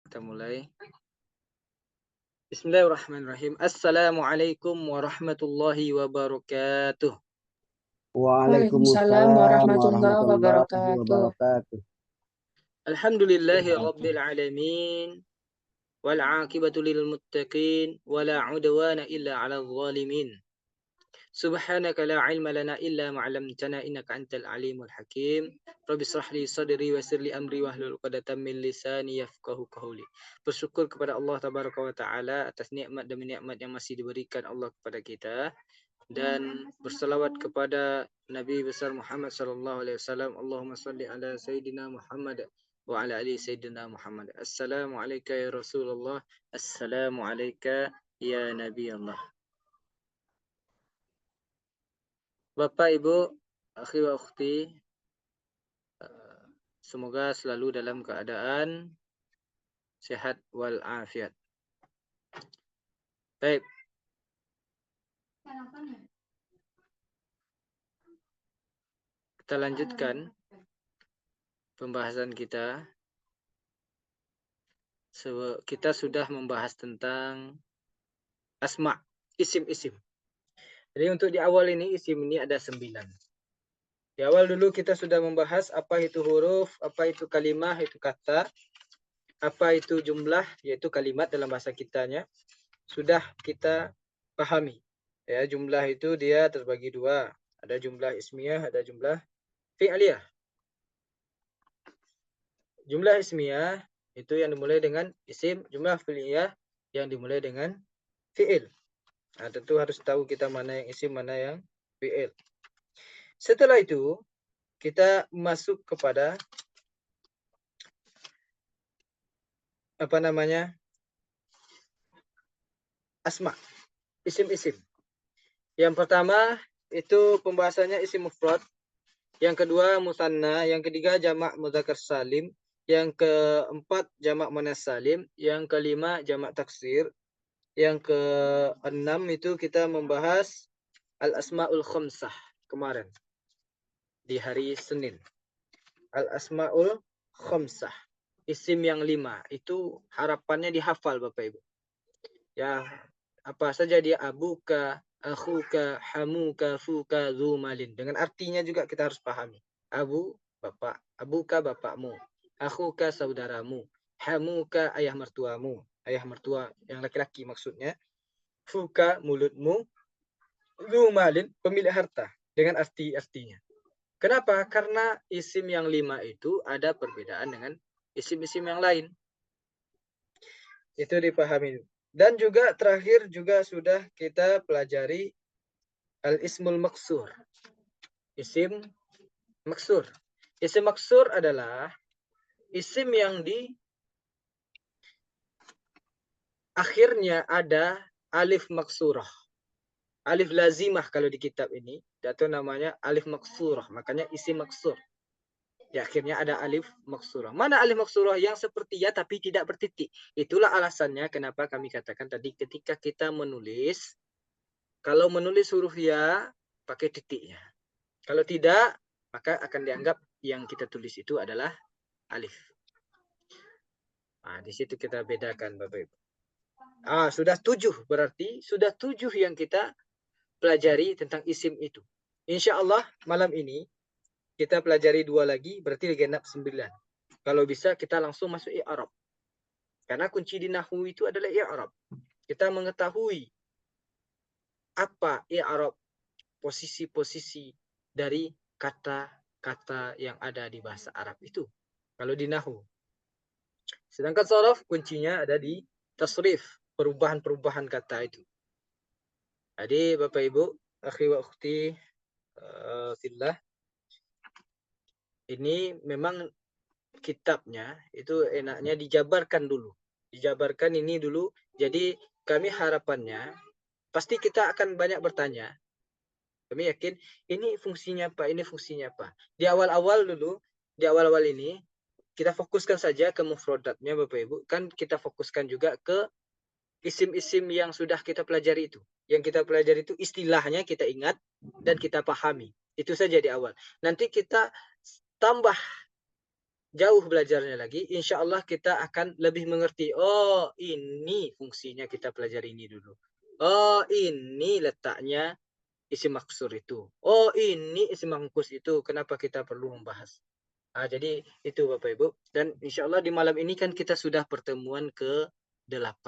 Kita mulai. Bismillahirrahmanirrahim. Assalamualaikum warahmatullahi wabarakatuh. Waalaikumsalam Waalaikumsalam warahmatullahi warahmatullahi wabarakatuh. wabarakatuh. Alhamdulillahi rabbil alamin. Wal aqibatu lil muttaqin. Wala udwana illa 'alal zalimin. Subhanaka la ilma lana illa ma 'allamtana innaka antal alimul hakim. Rabbi shrah li sadri wa yassir li amri wahlul 'uqdatam min lisani yafqahu qawli. Bersyukur kepada Allah tabaraka wa taala atas nikmat demi nikmat yang masih diberikan Allah kepada kita, dan bersalawat kepada Nabi besar Muhammad sallallahu alaihi wasallam. Allahumma salli ala sayyidina Muhammad wa ala ali sayyidina Muhammad. Assalamu alayka ya Rasulullah. Assalamu alayka ya Nabi Allah. Bapak, Ibu, akhi wa ukhti, semoga selalu dalam keadaan sehat wal afiat. Baik. Kita lanjutkan pembahasan kita. Kita sudah membahas tentang asma, isim-isim. Jadi untuk di awal ini, isim ini ada 9. Di awal dulu kita sudah membahas apa itu huruf, apa itu kalimah, itu kata, apa itu jumlah, yaitu kalimat dalam bahasa kitanya. Sudah kita pahami. Ya, jumlah itu dia terbagi 2. Ada jumlah ismiyah, ada jumlah fi'liyah. Jumlah ismiyah itu yang dimulai dengan isim, jumlah fi'liyah yang dimulai dengan fi'il. Nah, tentu harus tahu kita mana yang isim, mana yang fi'il. Setelah itu, kita masuk kepada asma, isim-isim. Yang pertama itu pembahasannya isim mufrad, yang kedua musanna, yang ketiga jamak mudzakkar salim, yang keempat jamak muannas salim, yang kelima jamak taksir, yang keenam itu kita membahas al-asmaul khamsah kemarin di hari Senin. Al-asmaul khamsah, isim yang 5, itu harapannya dihafal Bapak Ibu. Ya, apa saja dia, abuka, akhuka, hamuka, fuka, zumalin. Dengan artinya juga kita harus pahami. Abu, bapak. Abuka, bapakmu. Akhuka, saudaramu. Hamuka, ayah mertuamu. Ayah mertua yang laki-laki maksudnya. Fuka, mulutmu. Zumalin, pemilik harta. Dengan arti-artinya. Kenapa? Karena isim yang 5 itu ada perbedaan dengan isim-isim yang lain. Itu dipahami. Dan juga terakhir juga sudah kita pelajari al-ismul maksur. Isim maksur. Isim maksur adalah isim yang di akhirnya ada alif maksurah. Alif lazimah kalau di kitab ini. Itu namanya alif maksurah. Makanya isim maksur. Di akhirnya ada alif maksurah. Mana alif maksurah? Yang seperti ya tapi tidak bertitik. Itulah alasannya kenapa kami katakan tadi ketika kita menulis, kalau menulis huruf ya pakai titiknya. Kalau tidak, maka akan dianggap yang kita tulis itu adalah alif. Nah, di situ kita bedakan Bapak Ibu. Sudah 7 berarti sudah 7 yang kita pelajari tentang isim itu. Insya Allah malam ini kita pelajari 2 lagi, berarti genap 9. Kalau bisa kita langsung masuk i'rab. Karena kunci di nahwu itu adalah i'rab. Kita mengetahui apa i'rab, posisi-posisi dari kata-kata yang ada di bahasa Arab itu. Kalau di nahwu. Sedangkan sharaf kuncinya ada di tasrif, perubahan-perubahan kata itu. Jadi Bapak Ibu, akhi wa ukhti fillah, ini memang kitabnya itu enaknya dijabarkan dulu. Dijabarkan ini dulu. Jadi kami harapannya pasti kita akan banyak bertanya. Kami yakin ini fungsinya apa, ini fungsinya apa. Di awal-awal dulu, di awal-awal ini kita fokuskan saja ke mufradatnya Bapak Ibu. Kan kita fokuskan juga ke isim-isim yang sudah kita pelajari itu. Yang kita pelajari itu istilahnya kita ingat dan kita pahami. Itu saja di awal. Nanti kita tambah jauh belajarnya lagi, insya Allah kita akan lebih mengerti. Oh, ini fungsinya kita pelajari ini dulu. Oh, ini letaknya isim maksur itu. Oh, ini isim mangkus itu. Kenapa kita perlu membahas? Jadi itu Bapak Ibu. Dan insya Allah di malam ini kan kita sudah pertemuan ke-8.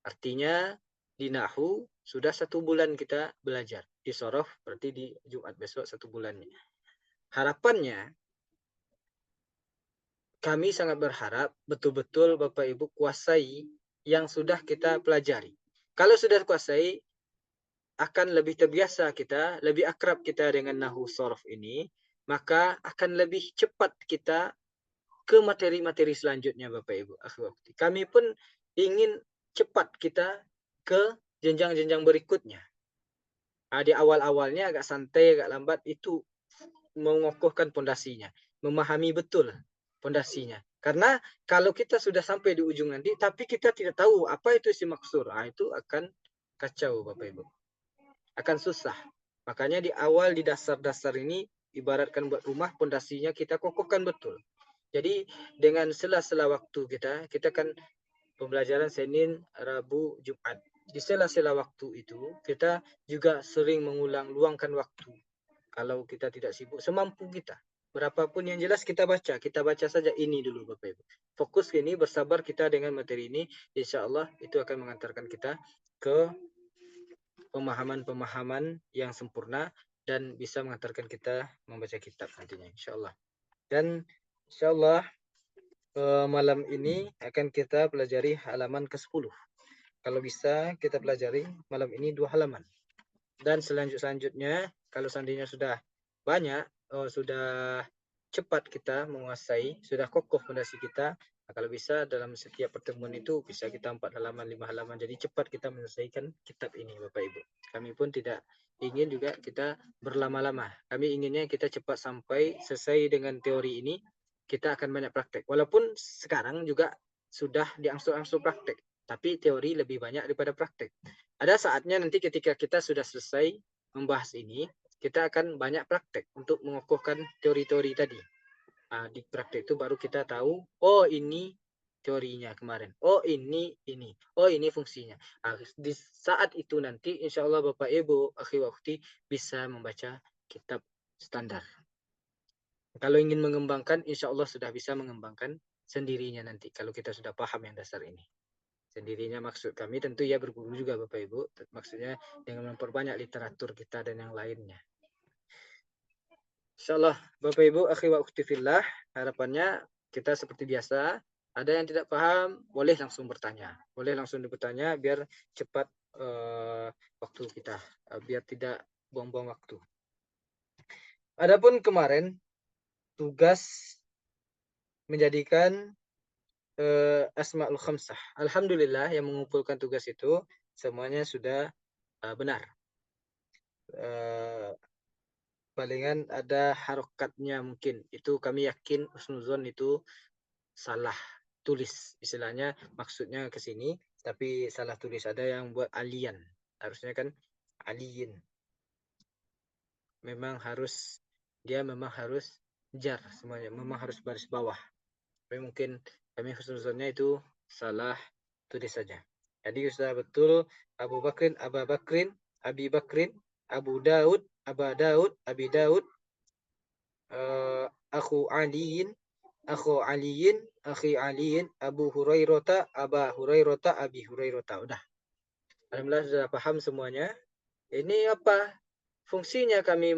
Artinya di Nahu sudah 1 bulan kita belajar. Di Sorof berarti di Jumat besok 1 bulannya. Harapannya kami sangat berharap betul-betul Bapak Ibu kuasai yang sudah kita pelajari. Kalau sudah kuasai, akan lebih terbiasa kita, lebih akrab kita dengan Nahu Sorof ini, maka akan lebih cepat kita ke materi-materi selanjutnya Bapak Ibu. Kami pun ingin cepat kita ke jenjang-jenjang berikutnya. Di awal-awalnya agak santai, agak lambat, itu mengokohkan pondasinya, memahami betul pondasinya. Karena kalau kita sudah sampai di ujung nanti, tapi kita tidak tahu apa itu isim maksur, itu akan kacau Bapak Ibu. Akan susah. Makanya di awal, di dasar-dasar ini, ibaratkan buat rumah, pondasinya kita kokohkan betul. Jadi dengan sela-sela waktu kita kan pembelajaran Senin, Rabu, Jumat. Di sela-sela waktu itu, kita juga sering mengulang, luangkan waktu. Kalau kita tidak sibuk, semampu kita. Berapapun yang jelas kita baca saja ini dulu Bapak Ibu. Fokus ini, bersabar kita dengan materi ini, insya Allah itu akan mengantarkan kita ke pemahaman-pemahaman yang sempurna dan bisa mengantarkan kita membaca kitab nantinya, insya Allah. Dan insya Allah malam ini akan kita pelajari halaman ke-10. Kalau bisa kita pelajari malam ini 2 halaman. Dan selanjutnya kalau seandainya sudah banyak, sudah cepat kita menguasai, sudah kokoh fondasi kita, kalau bisa dalam setiap pertemuan itu bisa kita 4 halaman, 5 halaman. Jadi cepat kita menyelesaikan kitab ini Bapak Ibu. Kami pun tidak ingin juga kita berlama-lama. Kami inginnya kita cepat sampai selesai dengan teori ini. Kita akan banyak praktek. Walaupun sekarang juga sudah diangsur-angsur praktek, tapi teori lebih banyak daripada praktek. Ada saatnya nanti ketika kita sudah selesai membahas ini, kita akan banyak praktek untuk mengokohkan teori-teori tadi. Di praktek itu baru kita tahu, oh ini teorinya kemarin, oh ini, oh ini fungsinya. Di saat itu nanti insya Allah Bapak Ibu, akhi wakti bisa membaca kitab standar. Kalau ingin mengembangkan, insya Allah sudah bisa mengembangkan sendirinya nanti kalau kita sudah paham yang dasar ini. Sendirinya maksud kami tentu ya berguru juga Bapak Ibu. Maksudnya dengan memperbanyak literatur kita dan yang lainnya. Insyaallah Bapak Ibu, akhi wa ukhti fillah, harapannya kita seperti biasa. Ada yang tidak paham, boleh langsung bertanya. Boleh langsung bertanya biar cepat waktu kita, biar tidak buang-buang waktu. Adapun kemarin tugas menjadikan Asmaul Khamsah. Alhamdulillah yang mengumpulkan tugas itu semuanya sudah benar. Palingan ada harokatnya mungkin. Itu kami yakin husnuzon itu salah tulis. Istilahnya maksudnya ke sini tapi salah tulis. Ada yang buat alian. Harusnya kan aliin. Dia memang harus jar semuanya. Memang harus baris bawah. Tapi mungkin kami husnuzonnya itu salah tulis saja. Jadi sudah betul Abu Bakrin, Aba Bakrin, Abi Bakrin, Abu Daud, Aba Daud, Abi Daud, Akhu Aliin, Akhu Aliin, Akhi Aliin, Abu Hurairata, Aba Hurairata, Abi Hurairata. Udah. Alhamdulillah sudah paham semuanya. Ini apa? Fungsinya kami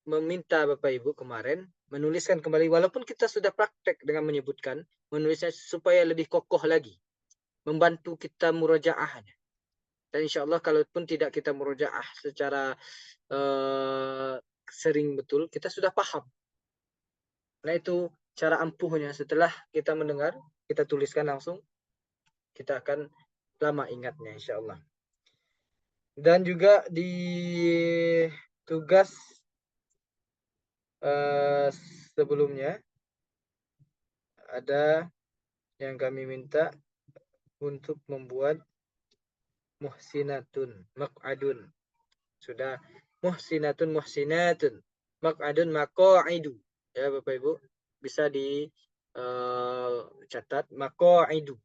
meminta Bapak Ibu kemarin menuliskan kembali, walaupun kita sudah praktek dengan menyebutkan, menulisnya supaya lebih kokoh lagi. Membantu kita murojaahnya. Dan insya Allah kalaupun tidak kita murojaah secara sering betul, kita sudah paham. Nah itu cara ampuhnya, setelah kita mendengar, kita tuliskan langsung, kita akan lama ingatnya insya Allah. Dan juga di tugas sebelumnya ada yang kami minta untuk membuat muhsinatun, maq'adun. Sudah muhsinatun, muhsinatun, maq'adun, maqa'idu. Ya Bapak Ibu, bisa dicatat. Maqaidu.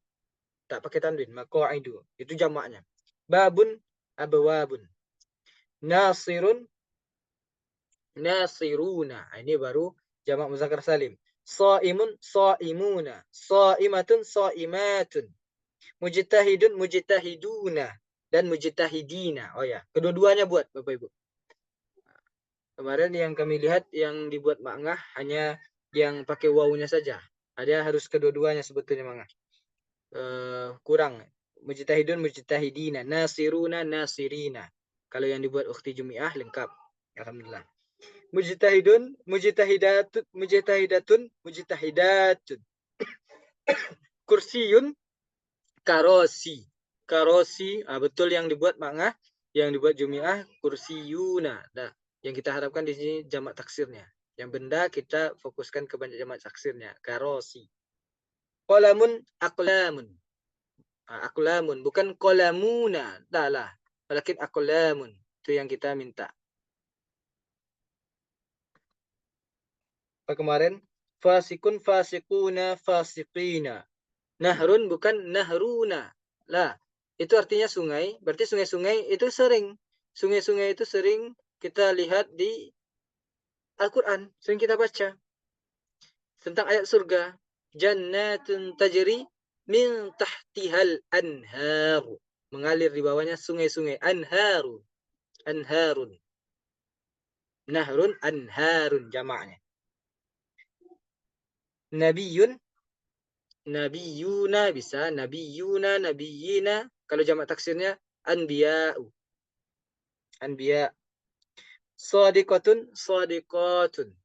Tak pakai tanwin. Maqaidu. Itu jamaknya. Babun, abwabun. Nasirun, nasiruna. Ini baru jamak muzakkar salim. Shaimun, shaimuna. Shaimatun, shaimatun. Mujtahidun, mujtahiduna. Dan mujtahidina. Oh ya, kedua-duanya buat Bapak Ibu. Kemarin yang kami lihat yang dibuat mangah hanya yang pakai wawunya saja. Ada harus kedua-duanya sebetulnya mangah. Kurang. Mujtahidun, mujtahidina. Nasiruna, nasirina. Kalau yang dibuat ukhti jumi'ah lengkap. Alhamdulillah. Mujtahidun, mujtahidatun, mujtahidatun, mujtahidatun. Kursiyun, karosi. Karosi, betul yang dibuat mangah, yang dibuat jumi'ah kursiyuna. Nah, yang kita harapkan di sini jamak taksirnya. Yang benda kita fokuskan ke banyak jamak taksirnya. Karosi. Qalamun, aqlamun. Aqlamun, bukan qalamuna. Dah lah. Walakin aqlamun. Itu yang kita minta. Apa kemarin? Fasikun, fasikuna, fasikina. Nahrun bukan nahruna. Lah, itu artinya sungai. Berarti sungai-sungai itu sering. Sungai-sungai itu sering kita lihat di Al-Quran. Sering kita baca. Tentang ayat surga. Jannatun tajri min tahtihal anhar. Mengalir di bawahnya sungai-sungai. Anharu. Anharun. Nahrun, anharun jamaknya. Nabiyun, nabiyuna bisa. Nabiyuna, nabiyina. Kalau jamak taksirnya anbiya'u. Anbiya. Sadiqatun, sadiqatun.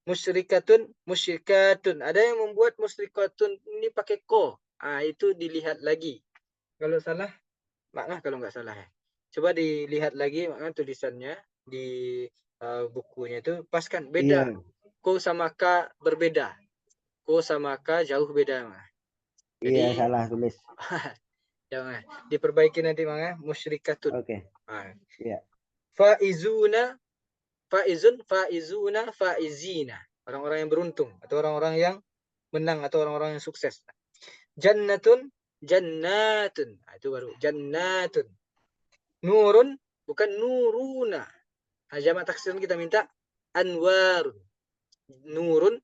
Musyrikatun, musyrikatun. Ada yang membuat musyrikatun ini pakai ko. Itu dilihat lagi. Kalau salah, makna kalau nggak salah ya. Coba dilihat lagi makna tulisannya di bukunya itu paskan beda. Iya. Ko sama ka berbeda. Ko sama ka jauh beda. Iya, Jadi salah tulis. jangan diperbaiki nanti makna musyrikatun. Oke. Iya. Faizuna, faizun, faizuna, faizina. Orang-orang yang beruntung atau orang-orang yang menang atau orang-orang yang sukses. Jannatun, jannatun. Itu baru jannatun. Nurun bukan nuruna. Jamak taksir kita minta anwarun. Nurun,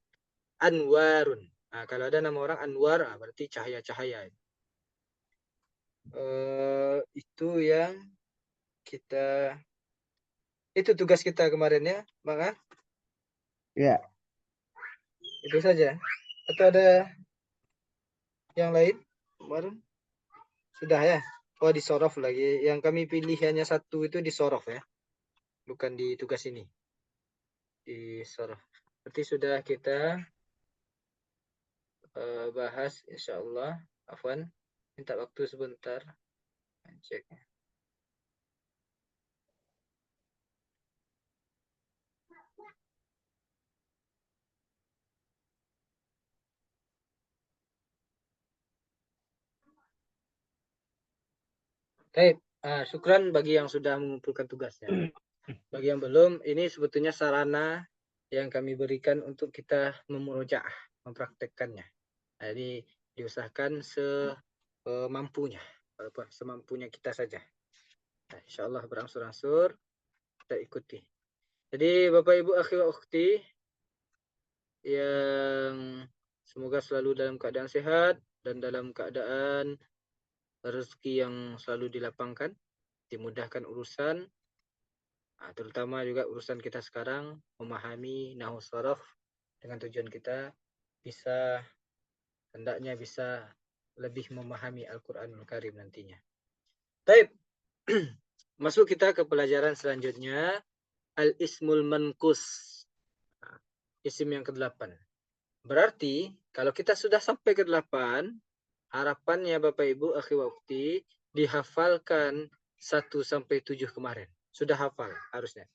anwarun. Kalau ada nama orang Anwar, berarti cahaya-cahaya. Itu yang kita, itu tugas kita kemarin ya, Bang. Iya. Itu saja. Atau ada yang lain kemarin? Sudah ya. Oh, disorof lagi. Yang kami pilih hanya satu itu disorof ya. Bukan di tugas ini. Disorof. Berarti sudah kita bahas insya Allah. Afwan. Minta waktu sebentar. Cek. Baik. Syukran bagi yang sudah mengumpulkan tugasnya. Bagi yang belum, ini sebetulnya sarana yang kami berikan untuk kita memurojaah, mempraktekkannya. Jadi diusahakan semampunya, walaupun semampunya kita saja. Nah, insya Allah berangsur-angsur kita ikuti. Jadi Bapak Ibu akhi wa ukhti yang semoga selalu dalam keadaan sehat dan dalam keadaan rezeki yang selalu dilapangkan, dimudahkan urusan, terutama juga urusan kita sekarang memahami nahwu sharaf dengan tujuan kita bisa hendaknya bisa lebih memahami Al-Qur'anul Karim nantinya. Baik. Masuk kita ke pelajaran selanjutnya, al-ismul manqus. Isim yang ke-8. Berarti kalau kita sudah sampai ke-8, harapannya Bapak Ibu akhi wa ukhti dihafalkan 1 sampai 7 kemarin. Sudah hafal harusnya.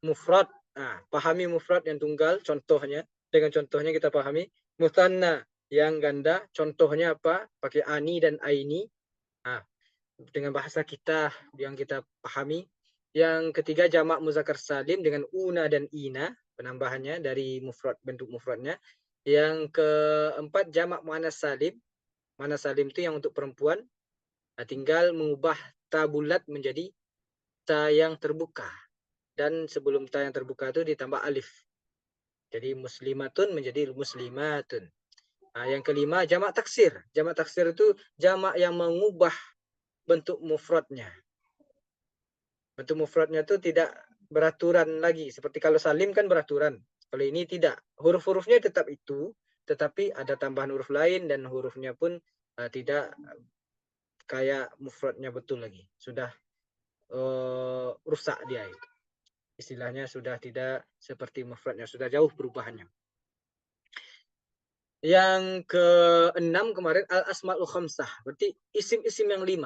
Mufrad, pahami mufrad yang tunggal, contohnya. Dengan contohnya kita pahami. Muthanna yang ganda, contohnya apa? Pakai ani dan aini. Dengan bahasa kita yang kita pahami. Yang ketiga jamak muzakkar salim dengan una dan ina. penambahannya dari mufrad, bentuk mufradnya. Yang keempat jamak muannas salim. Muannas salim itu yang untuk perempuan. Nah, tinggal mengubah ta bulat menjadi ta yang terbuka. Dan sebelum ta yang terbuka itu ditambah alif. Jadi muslimatun menjadi muslimatun. Nah, yang kelima jamak taksir. Jamak taksir itu jamak yang mengubah bentuk mufradnya. Bentuk mufradnya itu tidak beraturan lagi. Seperti kalau salim kan beraturan. Kalau ini tidak. Huruf-hurufnya tetap itu, tetapi ada tambahan huruf lain dan hurufnya pun tidak kayak mufradnya betul lagi. Sudah rusak dia itu. Istilahnya sudah tidak seperti mufradnya, sudah jauh perubahannya. Yang keenam kemarin al-asmaul khamsah, berarti isim-isim yang 5.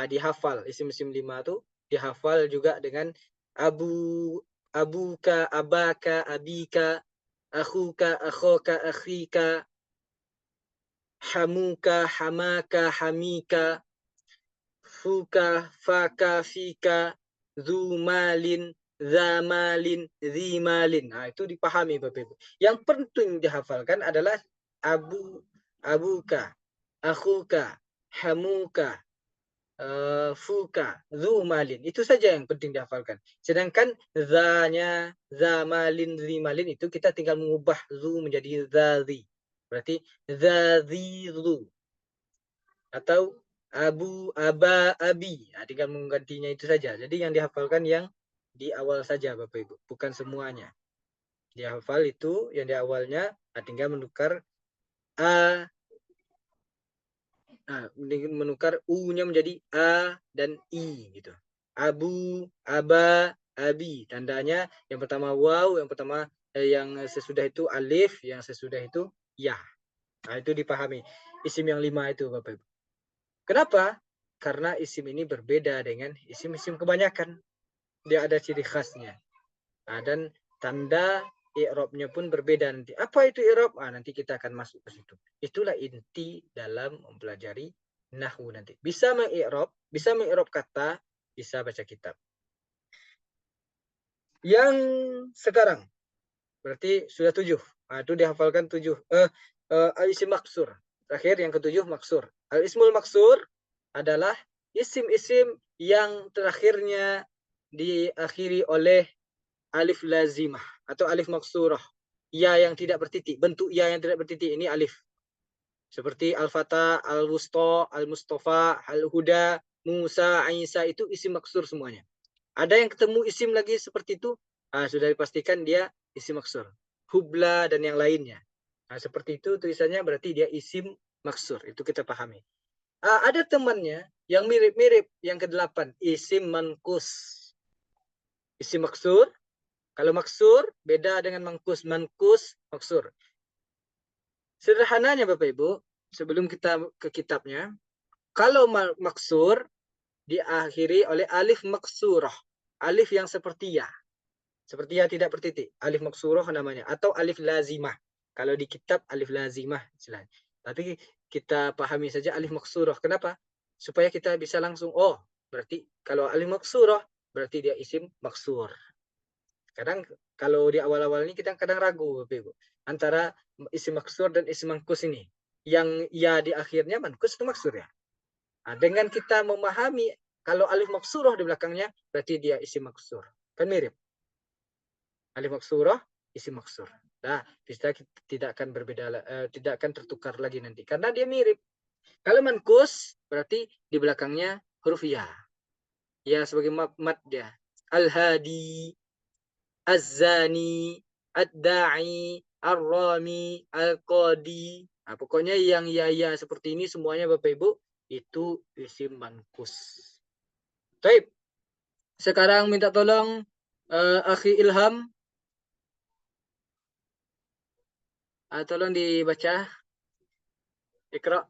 Dihafal isim-isim 5 itu dihafal juga dengan abuka, abaka, abika, akhuka, akhoka, akhika, hamuka, hamaka, hamika, fuka, faka, fika, zumalin, zamalin, zimalin. Nah, itu dipahami Bapak Ibu. Yang penting dihafalkan adalah abuka, akhuka, hamuka, fuka, zumalin. Itu saja yang penting dihafalkan. Sedangkan zanya, zamalin, zimalin itu kita tinggal mengubah zu menjadi zazi. Berarti zazizu. Atau abu, aba, abi. Nah, tinggal menggantinya itu saja. Jadi yang dihafalkan yang di awal saja Bapak Ibu. Bukan semuanya. Dihafal itu yang di awalnya, tinggal menukar a. Nah, menukar u-nya menjadi a dan i gitu. Abu, aba, abi. Tandanya yang pertama waw, yang pertama yang sesudah itu alif, yang sesudah itu ya. Nah, itu dipahami. Isim yang 5 itu Bapak Ibu. Kenapa? Karena isim ini berbeda dengan isim-isim kebanyakan. Dia ada ciri khasnya. Nah, dan tanda i'rabnya pun berbeda nanti. Apa itu i'rab? Nanti kita akan masuk ke situ. Itulah inti dalam mempelajari nahwu nanti. Bisa mengi'rab kata, bisa baca kitab. Yang sekarang berarti sudah 7. Itu dihafalkan 7. Isim maksur. Terakhir yang ke-7 maksur. Al-ismul maksur adalah isim-isim yang terakhirnya diakhiri oleh alif lazimah atau alif maksurah. Ya yang tidak bertitik. Bentuk ya yang tidak bertitik ini alif. Seperti Al-Fatah, Al-Wusta, Al-Mustafa, Al-Huda, Musa, Isa itu isim maksur semuanya. Ada yang ketemu isim lagi seperti itu, sudah dipastikan dia isim maksur. Hubla dan yang lainnya. Seperti itu tulisannya berarti dia isim maksur. Itu kita pahami. Ada temannya yang mirip-mirip yang ke-8, isim mankus. Isim maksur. Kalau maksur beda dengan mangkus. Mankus, maksur. Sederhananya Bapak Ibu, sebelum kita ke kitabnya, kalau maksur diakhiri oleh alif maksurah. Alif yang seperti ya. Seperti ya tidak bertitik. Alif maksurah namanya. Atau alif lazimah. Kalau di kitab alif lazimah. Tapi kita pahami saja alif maksurah. Kenapa? Supaya kita bisa langsung, berarti kalau alif maksurah, berarti dia isim maksur. Kadang kalau di awal-awal ini kita kadang ragu Bapak Ibu, antara isim maksur dan isim mangkus ini. Yang ya di akhirnya mankus itu maksur ya. Dengan kita memahami kalau alif maksurah di belakangnya, berarti dia isim maksur. Kan mirip. Alif maksurah, isim maksur. Nah, kita tidak akan berbeda, tidak akan tertukar lagi nanti. Karena dia mirip. Kalau mankus, berarti di belakangnya huruf ya. Ya sebagai mad dia. Al-hadi, az-zani, ad-da'i, ar-rami, al-qadi. Pokoknya yang ya seperti ini semuanya Bapak Ibu itu isim mankus. Baik. Sekarang minta tolong Akhi Ilham. Tolong dibaca. Iqra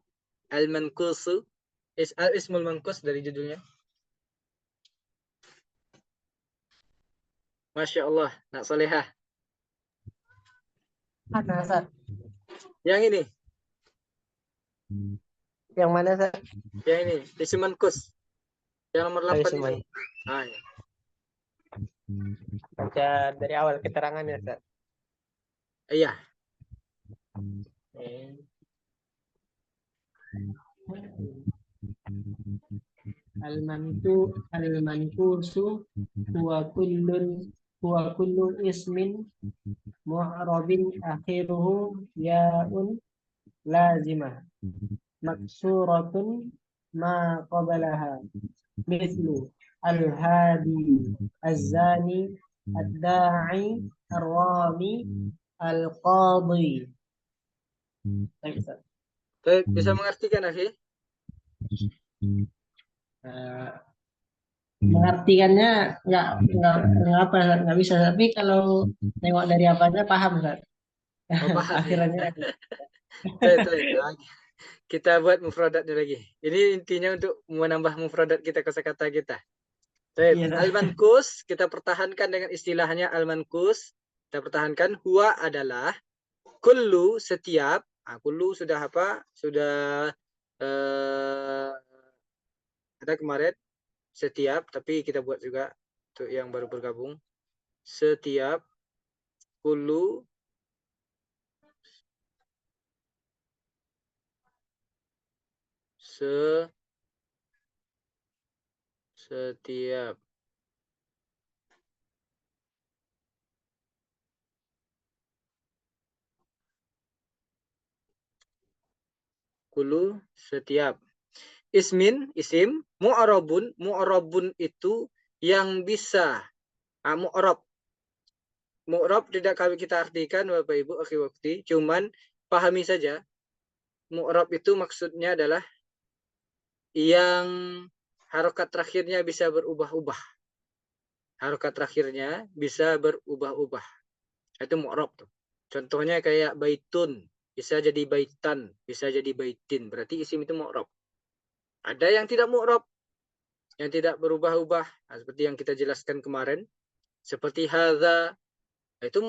al-mankusu. Al-ismul mankus dari judulnya. Masya Allah, nak solehah. Mana, Ustaz? Yang ini. Yang mana, Ustaz? Yang ini, isim mankus. Yang nomor 8 ini. Semuanya. Ya. Baca dari awal keterangannya, Ustaz. Iya. Al-mankusu huwa kullu ismin mu'rabin akhiruhu ya'un lazimah maksuratun ma qablaha mithlu al-hadi az-zani ad-da'i ar-rami al-qadi. Baik, Ustaz. Baik, bisa mengartikan, akhi? Eh, mengartikannya nggak apa, nggak bisa, tapi kalau tengok dari apanya paham, Ustaz. Oh, paham ya. Akhirannya Baik. Nah, kita buat mufradatnya lagi. Ini intinya untuk menambah mufradat kita, kosakata kita. Baik, iya, Ustaz. al-mankus kita pertahankan dengan istilahnya al-mankus. Kita pertahankan huwa adalah kullu setiap. Kullu sudah apa? Sudah ada kemarin setiap, tapi kita buat juga untuk yang baru bergabung. Setiap kullu setiap kullu setiap ismin isim mu'rabun itu yang bisa mu'rab tidak kami kita artikan Bapak Ibu akhi wakti, cuman pahami saja mu'rab itu maksudnya adalah yang harokat terakhirnya bisa berubah-ubah. Harokat terakhirnya bisa berubah-ubah. Itu mu'rab tuh. Contohnya kayak baitun, bisa jadi baitan, bisa jadi baitin. Berarti isim itu mu'rab. Ada yang tidak mu'rab, yang tidak berubah-ubah. Nah, seperti yang kita jelaskan kemarin. Seperti hadza, itu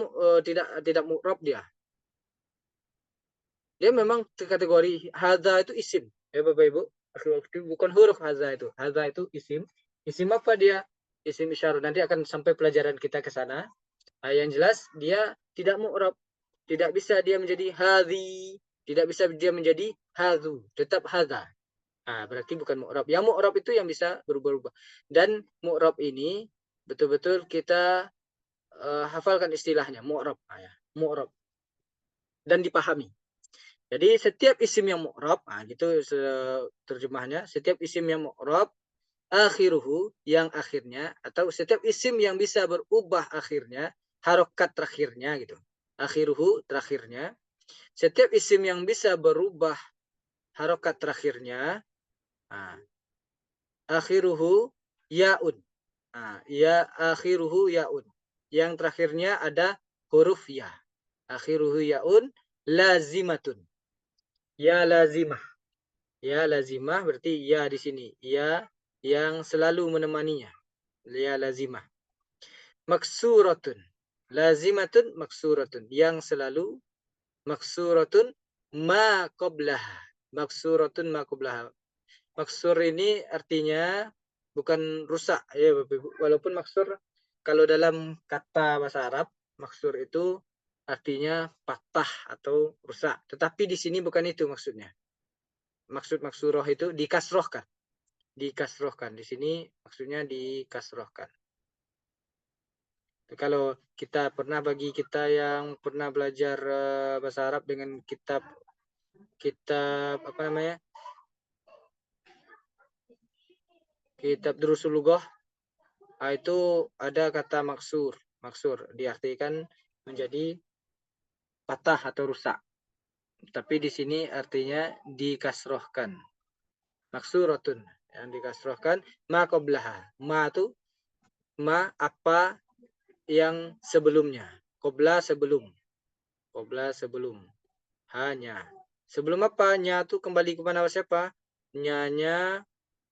tidak mu'rab dia. Dia memang kategori hadza itu isim. Ya Bapak Ibu, bukan huruf hadza itu. Hadza itu isim. Isim apa dia? Isim isyarah. Nanti akan sampai pelajaran kita ke sana. Nah, yang jelas dia tidak mu'rab. Tidak bisa dia menjadi hadzi. Tidak bisa dia menjadi hadzu. Tetap hadza. Nah, berarti bukan mu'rab. Yang mu'rab itu yang bisa berubah-ubah. Dan mu'rab ini betul-betul kita hafalkan istilahnya. Mu'rab. Nah, ya. Mu'rab. Dan dipahami. Jadi setiap isim yang mu'rab, gitu terjemahnya, setiap isim yang mu'rab, akhiruhu yang akhirnya, atau setiap isim yang bisa berubah akhirnya, harokat terakhirnya gitu. Akhiruhu terakhirnya, setiap isim yang bisa berubah harokat terakhirnya, akhiruhu yaun. Ya akhiruhu yaun. Yang terakhirnya ada huruf ya. Akhiruhu yaun lazimatun. Ya lazimah. Ya lazimah berarti ya di sini. Ya yang selalu menemaninya. Ya lazimah. Maksuratun. Lazimatun maksuratun. Yang selalu maksuratun ma qablaha. Maksuratun ma qablaha. Maksur ini artinya bukan rusak ya Bapak Ibu. Walaupun maksur kalau dalam kata bahasa Arab, maksur itu artinya patah atau rusak. Tetapi di sini bukan itu maksudnya. Maksud maksuroh itu dikasrohkan. Dikasrohkan. Di sini maksudnya dikasrohkan. Kalau kita pernah, bagi kita yang pernah belajar bahasa Arab dengan kitab apa namanya? Kitab Durusul Lughah, itu ada kata maksur. Maksur diartikan menjadi patah atau rusak. Tapi di sini artinya dikasrohkan. Maksuratun yang dikasrohkan ma qablaha. Ma itu ma apa yang sebelumnya. Qabla sebelum. Qabla sebelum. Hanya. Sebelum apa? Nya itu kembali kepada siapa? Nyanya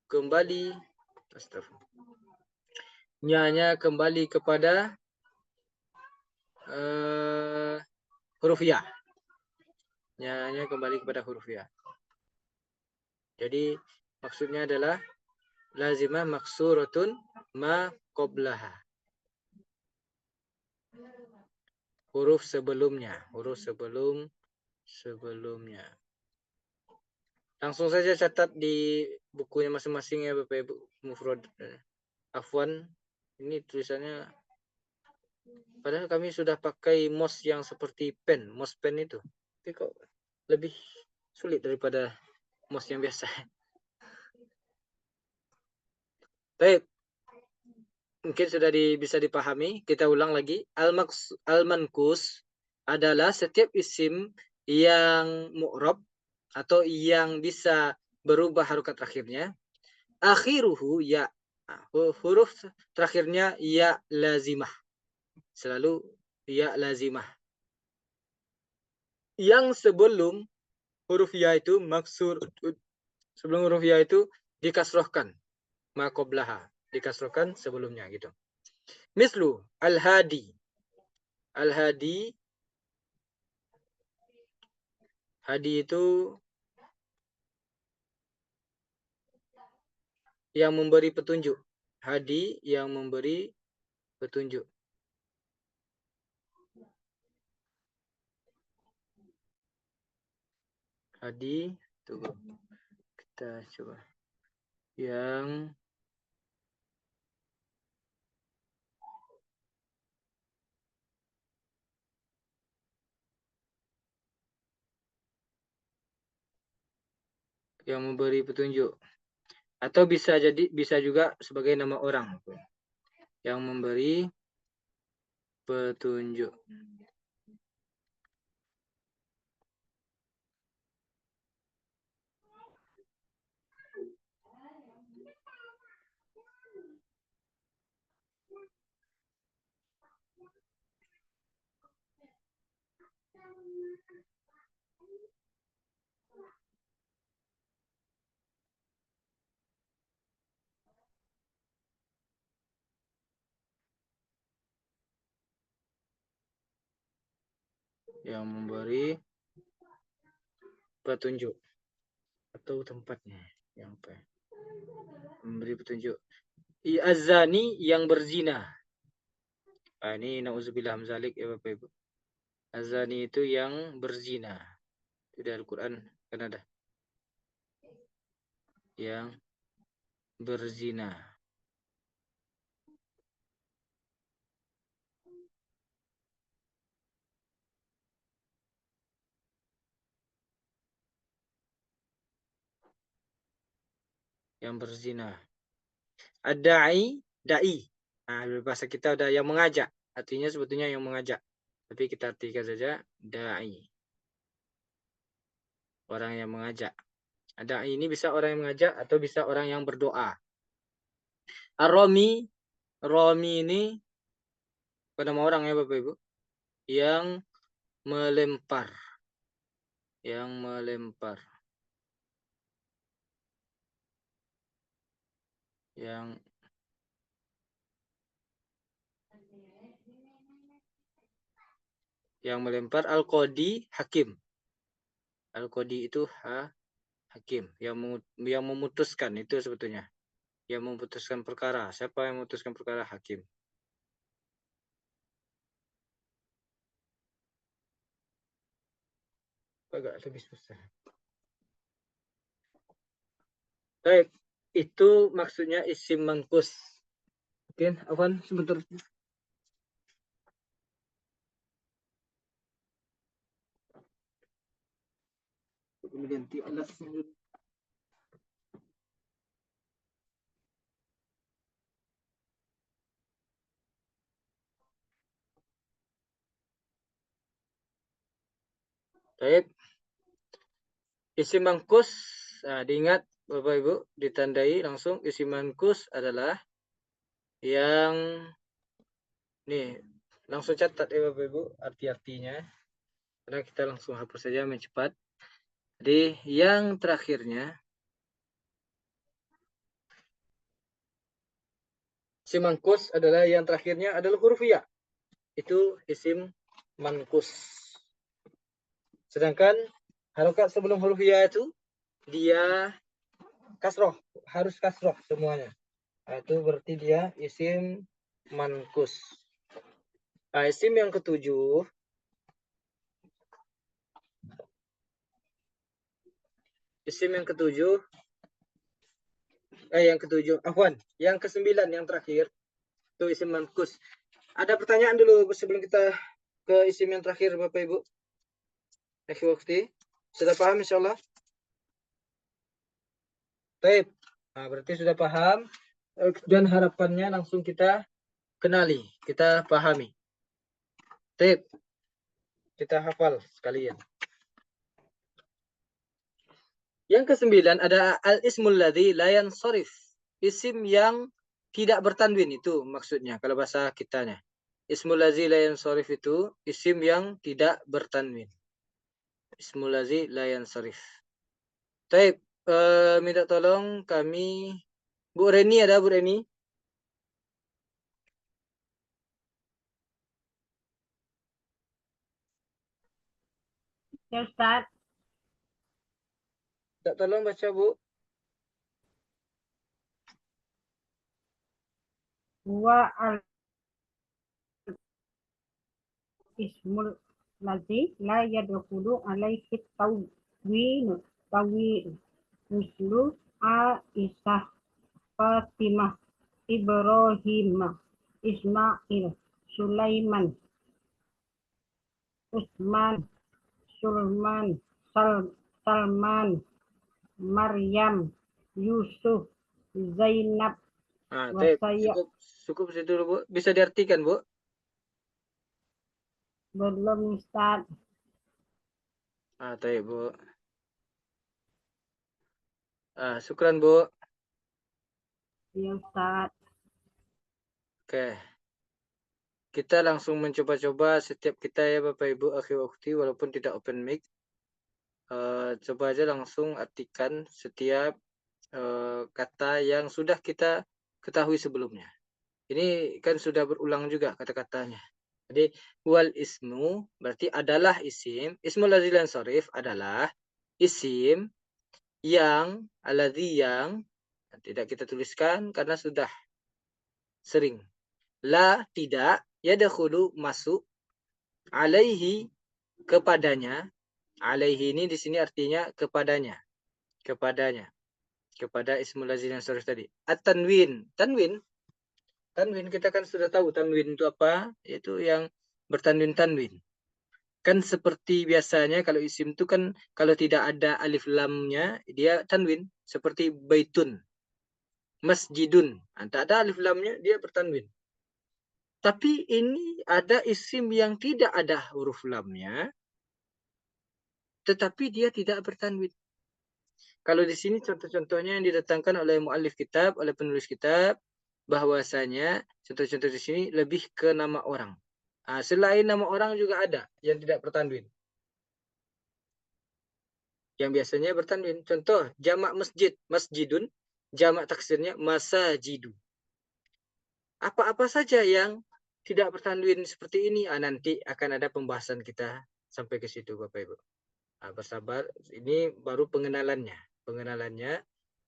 kembali. Nyanya kembali kepada huruf ya. Nyanya kembali kepada huruf ya. Jadi maksudnya adalah lazimah maksuratun ma qablaha. huruf sebelumnya. Langsung saja catat di bukunya masing-masing ya Bapak Ibu. Mufrad Afwan, ini tulisannya, padahal kami sudah pakai mouse yang seperti pen, mouse pen itu. Tapi kok lebih sulit daripada mouse yang biasa. Baik, mungkin sudah bisa dipahami. Kita ulang lagi. Al-mankus adalah setiap isim yang mu'rab atau yang bisa berubah harokat terakhirnya. Akhiruhu ya. Huruf terakhirnya ya lazimah. Selalu ya lazimah. Yang sebelum huruf ya itu maksur. Sebelum huruf ya itu dikasrohkan. Maqoblaha. Dikasrohkan sebelumnya gitu. Mislu al-hadi. Al-hadi. Hadi itu yang memberi petunjuk. Hadi yang memberi petunjuk. Hadi, tunggu. Kita coba. Yang memberi petunjuk. Atau bisa juga sebagai nama orang. Yang memberi petunjuk. Yang memberi petunjuk. Atau tempatnya. Yang apa? Memberi petunjuk. Az-zani yang berzina. Ini na'udzubillah zalik ya Bapak Ibu. Az-zani itu yang berzina. Itu dari Al-Quran kan ada. Yang berzina. Yang berzina. Ad-da'i, da'i. Nah, bahasa kita ada yang mengajak. Artinya sebetulnya yang mengajak. Tapi kita artikan saja da'i. Orang yang mengajak. Da'i ini bisa orang yang mengajak atau bisa orang yang berdoa. Ar-Rami, Rami ini pada nama orang ya Bapak Ibu. Yang melempar. Yang melempar. Yang melempar. Al-Qadi, hakim. Al-Qadi itu hakim. Yang memutuskan itu sebetulnya. Yang memutuskan perkara. Siapa yang memutuskan perkara? Hakim. Agak lebih susah. Baik, itu maksudnya isim mangkus. Oke, Afwan, sebentar. Ganti alas. Baik. Isim mangkus, diingat Bapak Ibu, ditandai langsung isim mangkus adalah yang nih, langsung catat ya Bapak Ibu arti-artinya. Karena kita langsung hapus saja mencepat. Jadi yang terakhirnya isim mangkus adalah yang terakhirnya adalah huruf ya. Itu isim mankus. Sedangkan harokat sebelum huruf ya itu dia kasroh, harus kasroh semuanya. Itu berarti dia isim mankus. Isim yang ketujuh Isim yang ketujuh. Yang ketujuh. Afwan. Yang kesembilan yang terakhir. Itu isim manqus. Ada pertanyaan dulu sebelum kita ke isim yang terakhir Bapak Ibu. Waktu. Sudah paham insyaallah? Baik. Nah, berarti sudah paham. Dan harapannya langsung kita kenali. Kita pahami. Baik. Kita hafal sekalian. Yang kesembilan ada al-ismul ladzi la yansharif. Isim yang tidak bertanwin itu maksudnya kalau bahasa kitanya. Ismul ladzi la yansharif itu isim yang tidak bertanwin. Ismul ladzi la yansharif. Baik, minta tolong kami Bu Reni, ada Bu Reni? Ya Ustaz, Minta tolong baca Bu. huwa al ismul ladzi la yadkhulu alaihi tawwin mislu Aisyah, Fatimah, Ibrahim, Ismail, Sulaiman, Utsman, Sulman, Salman, Maryam, Yusuf, Zainab, Baik. Wasaya. Cukup situ dulu Bu. Bisa diartikan Bu? Belum Ustaz. Baik Bu. Syukran Bu. Ya Ustaz. Oke. Kita langsung mencoba-coba setiap kita ya Bapak Ibu akhi ukhti walaupun tidak open mic. Coba aja langsung artikan setiap kata yang sudah kita ketahui sebelumnya. Ini kan sudah berulang juga kata-katanya. Jadi wal ismu berarti adalah isim. Ismul ladzi la yansharif adalah isim yang alladzi yang tidak kita tuliskan karena sudah sering. La tidak yadkhulu masuk alaihi kepadanya. Alaihi ini di sini artinya kepadanya. Kepada ismul ladzi la yansharif tadi. At-tanwin. Tanwin kita kan sudah tahu tanwin itu apa? Yaitu yang bertanwin-tanwin. Kan seperti biasanya kalau isim itu kan kalau tidak ada alif lamnya dia tanwin. Seperti baitun, masjidun. Tak ada alif lamnya dia bertanwin. Tapi ini ada isim yang tidak ada huruf lamnya tetapi dia tidak bertanwin. Kalau di sini contoh-contohnya yang didatangkan oleh muallif kitab, oleh penulis kitab, bahwasanya contoh-contoh di sini lebih ke nama orang. Selain nama orang juga ada yang tidak bertanwin. Yang biasanya bertanwin. Contoh, jamak masjid, masjidun, jamak taksirnya masajidu. Apa-apa saja yang tidak bertanwin seperti ini, nanti akan ada pembahasan kita sampai ke situ Bapak Ibu. Bersabar, ini baru pengenalannya.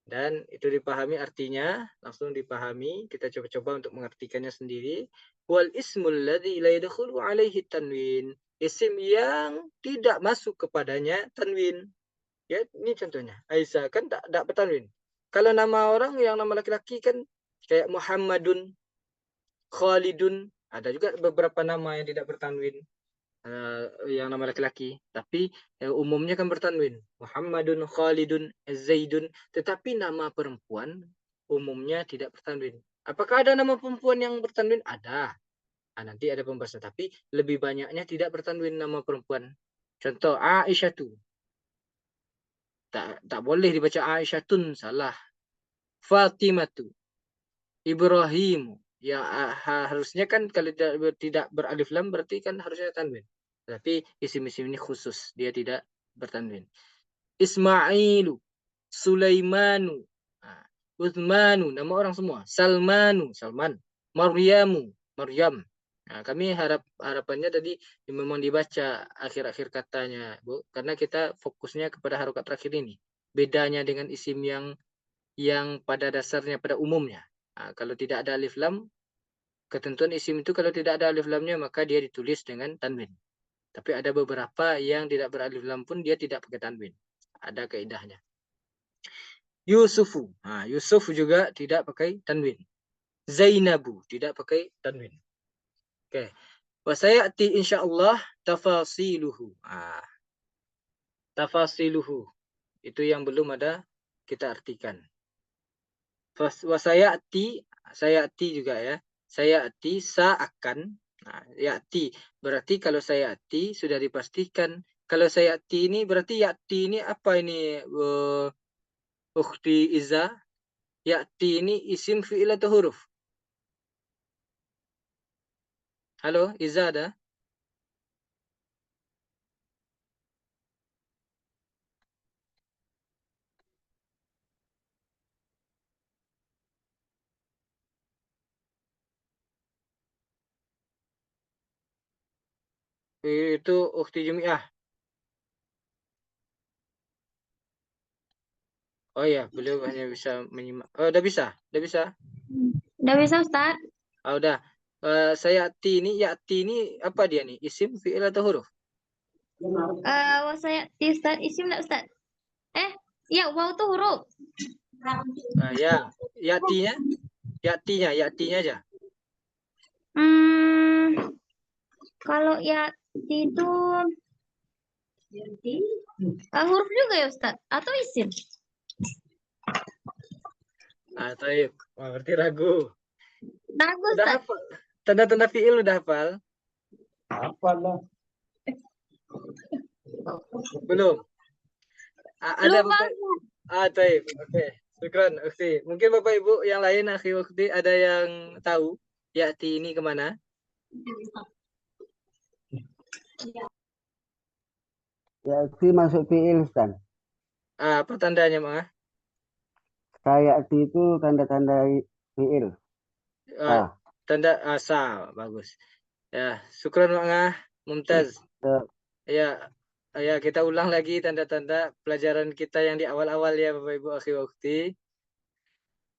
Dan itu dipahami artinya, langsung dipahami. Kita coba-coba untuk mengartikannya sendiri. Wal ismul ladzi la yadkhulu alaihi tanwin. Isim yang tidak masuk kepadanya tanwin. Ya, ini contohnya. Aisyah kan tak bertanwin. Kalau nama orang yang nama laki-laki kan kayak Muhammadun, Khalidun, ada juga beberapa nama yang tidak bertanwin. Yang nama laki-laki, tapi umumnya kan bertanwin. Muhammadun, Khalidun, Zaidun, tetapi nama perempuan umumnya tidak bertanwin. Apakah ada nama perempuan yang bertanwin? Ada. Nanti ada pembahasan, tapi lebih banyaknya tidak bertanwin nama perempuan. Contoh Aisyah tu. Tak boleh dibaca Aisyatun, salah. Fatimah tu. Ibrahim. Ya harusnya kan kalau tidak beralif lam berarti kan harusnya tanwin. Tapi isim-isim ini khusus, dia tidak bertanwin. Ismailu, Sulaimanu, Uthmanu, nama orang semua. Salmanu, Salman. Maryamu, Maryam. Kami harapannya tadi memang dibaca akhir-akhir katanya, Bu, karena kita fokusnya kepada harokat terakhir ini. Bedanya dengan isim yang pada dasarnya, pada umumnya. Kalau tidak ada alif lam, ketentuan isim itu kalau tidak ada alif lamnya maka dia ditulis dengan tanwin. Tapi ada beberapa yang tidak beralif lam pun dia tidak pakai tanwin. Ada kaidahnya. Yusufu. Nah, Yusuf juga tidak pakai tanwin. Zainabu tidak pakai tanwin. Oke. Wasayati insyaallah tafasiluhu. Tafasiluhu. Itu yang belum ada kita artikan. Sayati juga ya. Sayati akan. Nah, yati berarti kalau sayati sudah dipastikan. Kalau sayati ini berarti yati ini apa ini? Ukhti Iza. Yati ini isim fi'il atau huruf? Halo, Iza ada? Itu ukhti Jumi'ah. Oh ya, beliau hanya bisa menyimak. Oh, udah bisa? Udah bisa? Udah bisa Ustaz? Udah. Sayati ini apa dia nih? Isim, fi'il atau huruf? Wasayati Ustaz, isim enggak Ustaz? Ya, waw tuh huruf. Ya, yatinya aja. Kalau yati itu huruf juga ya Ustaz? Atau isim? Taib. Wah, berarti ragu. Ragu Udah Ustaz. hafal. Tanda-tanda fi'il udah hafal? Hafal lah. Belum? Ada Lupa. Bapak? Taib. Oke. Syukran, Ukti. Mungkin Bapak Ibu yang lain, akhi Ukti, ada yang tahu yati ini kemana? Yati masuk fi'il, Ustaz. Apa tandanya, Ma? Sayati itu tanda-tanda fi'il. Tanda asa, bagus. Ya, syukran, Ma. Mumtaz. Ya, kita ulang lagi tanda-tanda pelajaran kita yang di awal-awal ya, Bapak Ibu, akhi Ukti.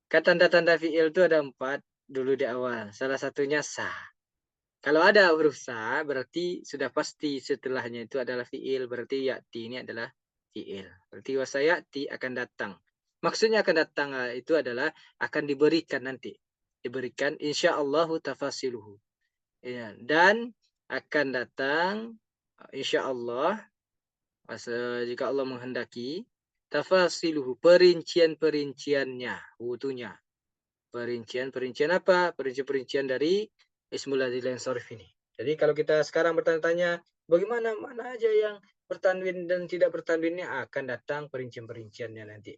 Kan tanda-tanda fi'il itu ada 4 dulu di awal. Salah satunya sa. Kalau ada huruf sa, berarti sudah pasti setelahnya itu adalah fi'il. Berarti ya'ti ini adalah fi'il. Berarti wasayati akan datang. Maksudnya akan datang itu adalah akan diberikan nanti. Diberikan insyaallahu tafasiluhu. Ya, dan akan datang insyaallah jika Allah menghendaki tafasiluhu, perincian-perinciannya, wutunya. Perincian apa? Perincian dari Ismul Ladzil Yansharif ini. Jadi kalau kita sekarang bertanya-tanya bagaimana mana aja yang bertanwin dan tidak bertanwinnya, akan datang perincian-perinciannya nanti.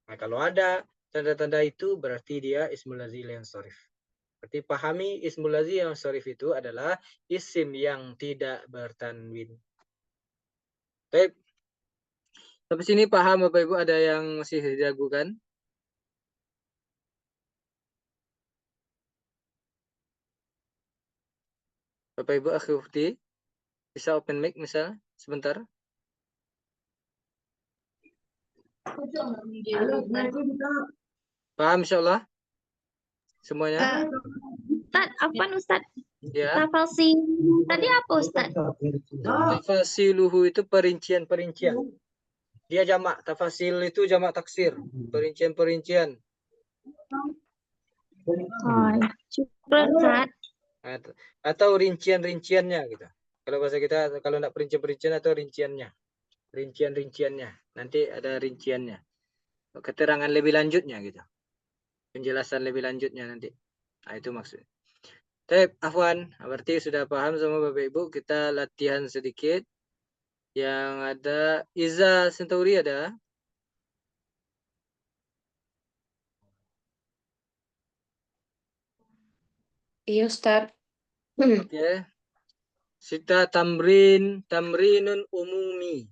Nah, kalau ada tanda-tanda itu berarti dia Ismul Ladzil Yansharif. Berarti pahami Ismul Ladzil Yansharif itu adalah isim yang tidak bertanwin. Baik. Sampai sini paham Bapak Ibu, ada yang masih diragukan? Bapak Ibu akhi ukhti, bisa open mic misal sebentar. Paham insyaallah semuanya? Ustaz, apa Ustaz? Ya. Tafasih tadi apa Ustaz? Tafasiluhu itu perincian-perincian. Dia jamak, tafasil itu jamak taksir, perincian-perincian. Syukran Ustaz. Atau rincian-rinciannya gitu. Kalau bahasa kita, kalau enggak perincian-perincian atau rinciannya. Rincian-rinciannya. Nanti ada rinciannya. Keterangan lebih lanjutnya gitu. Penjelasan lebih lanjutnya nanti. Nah, itu maksudnya. Baik, Afwan, berarti sudah paham sama Bapak Ibu. Kita latihan sedikit. Yang ada Iza Centauri ada. Iya, Ustaz. Oke. Sita tamrinun umumi.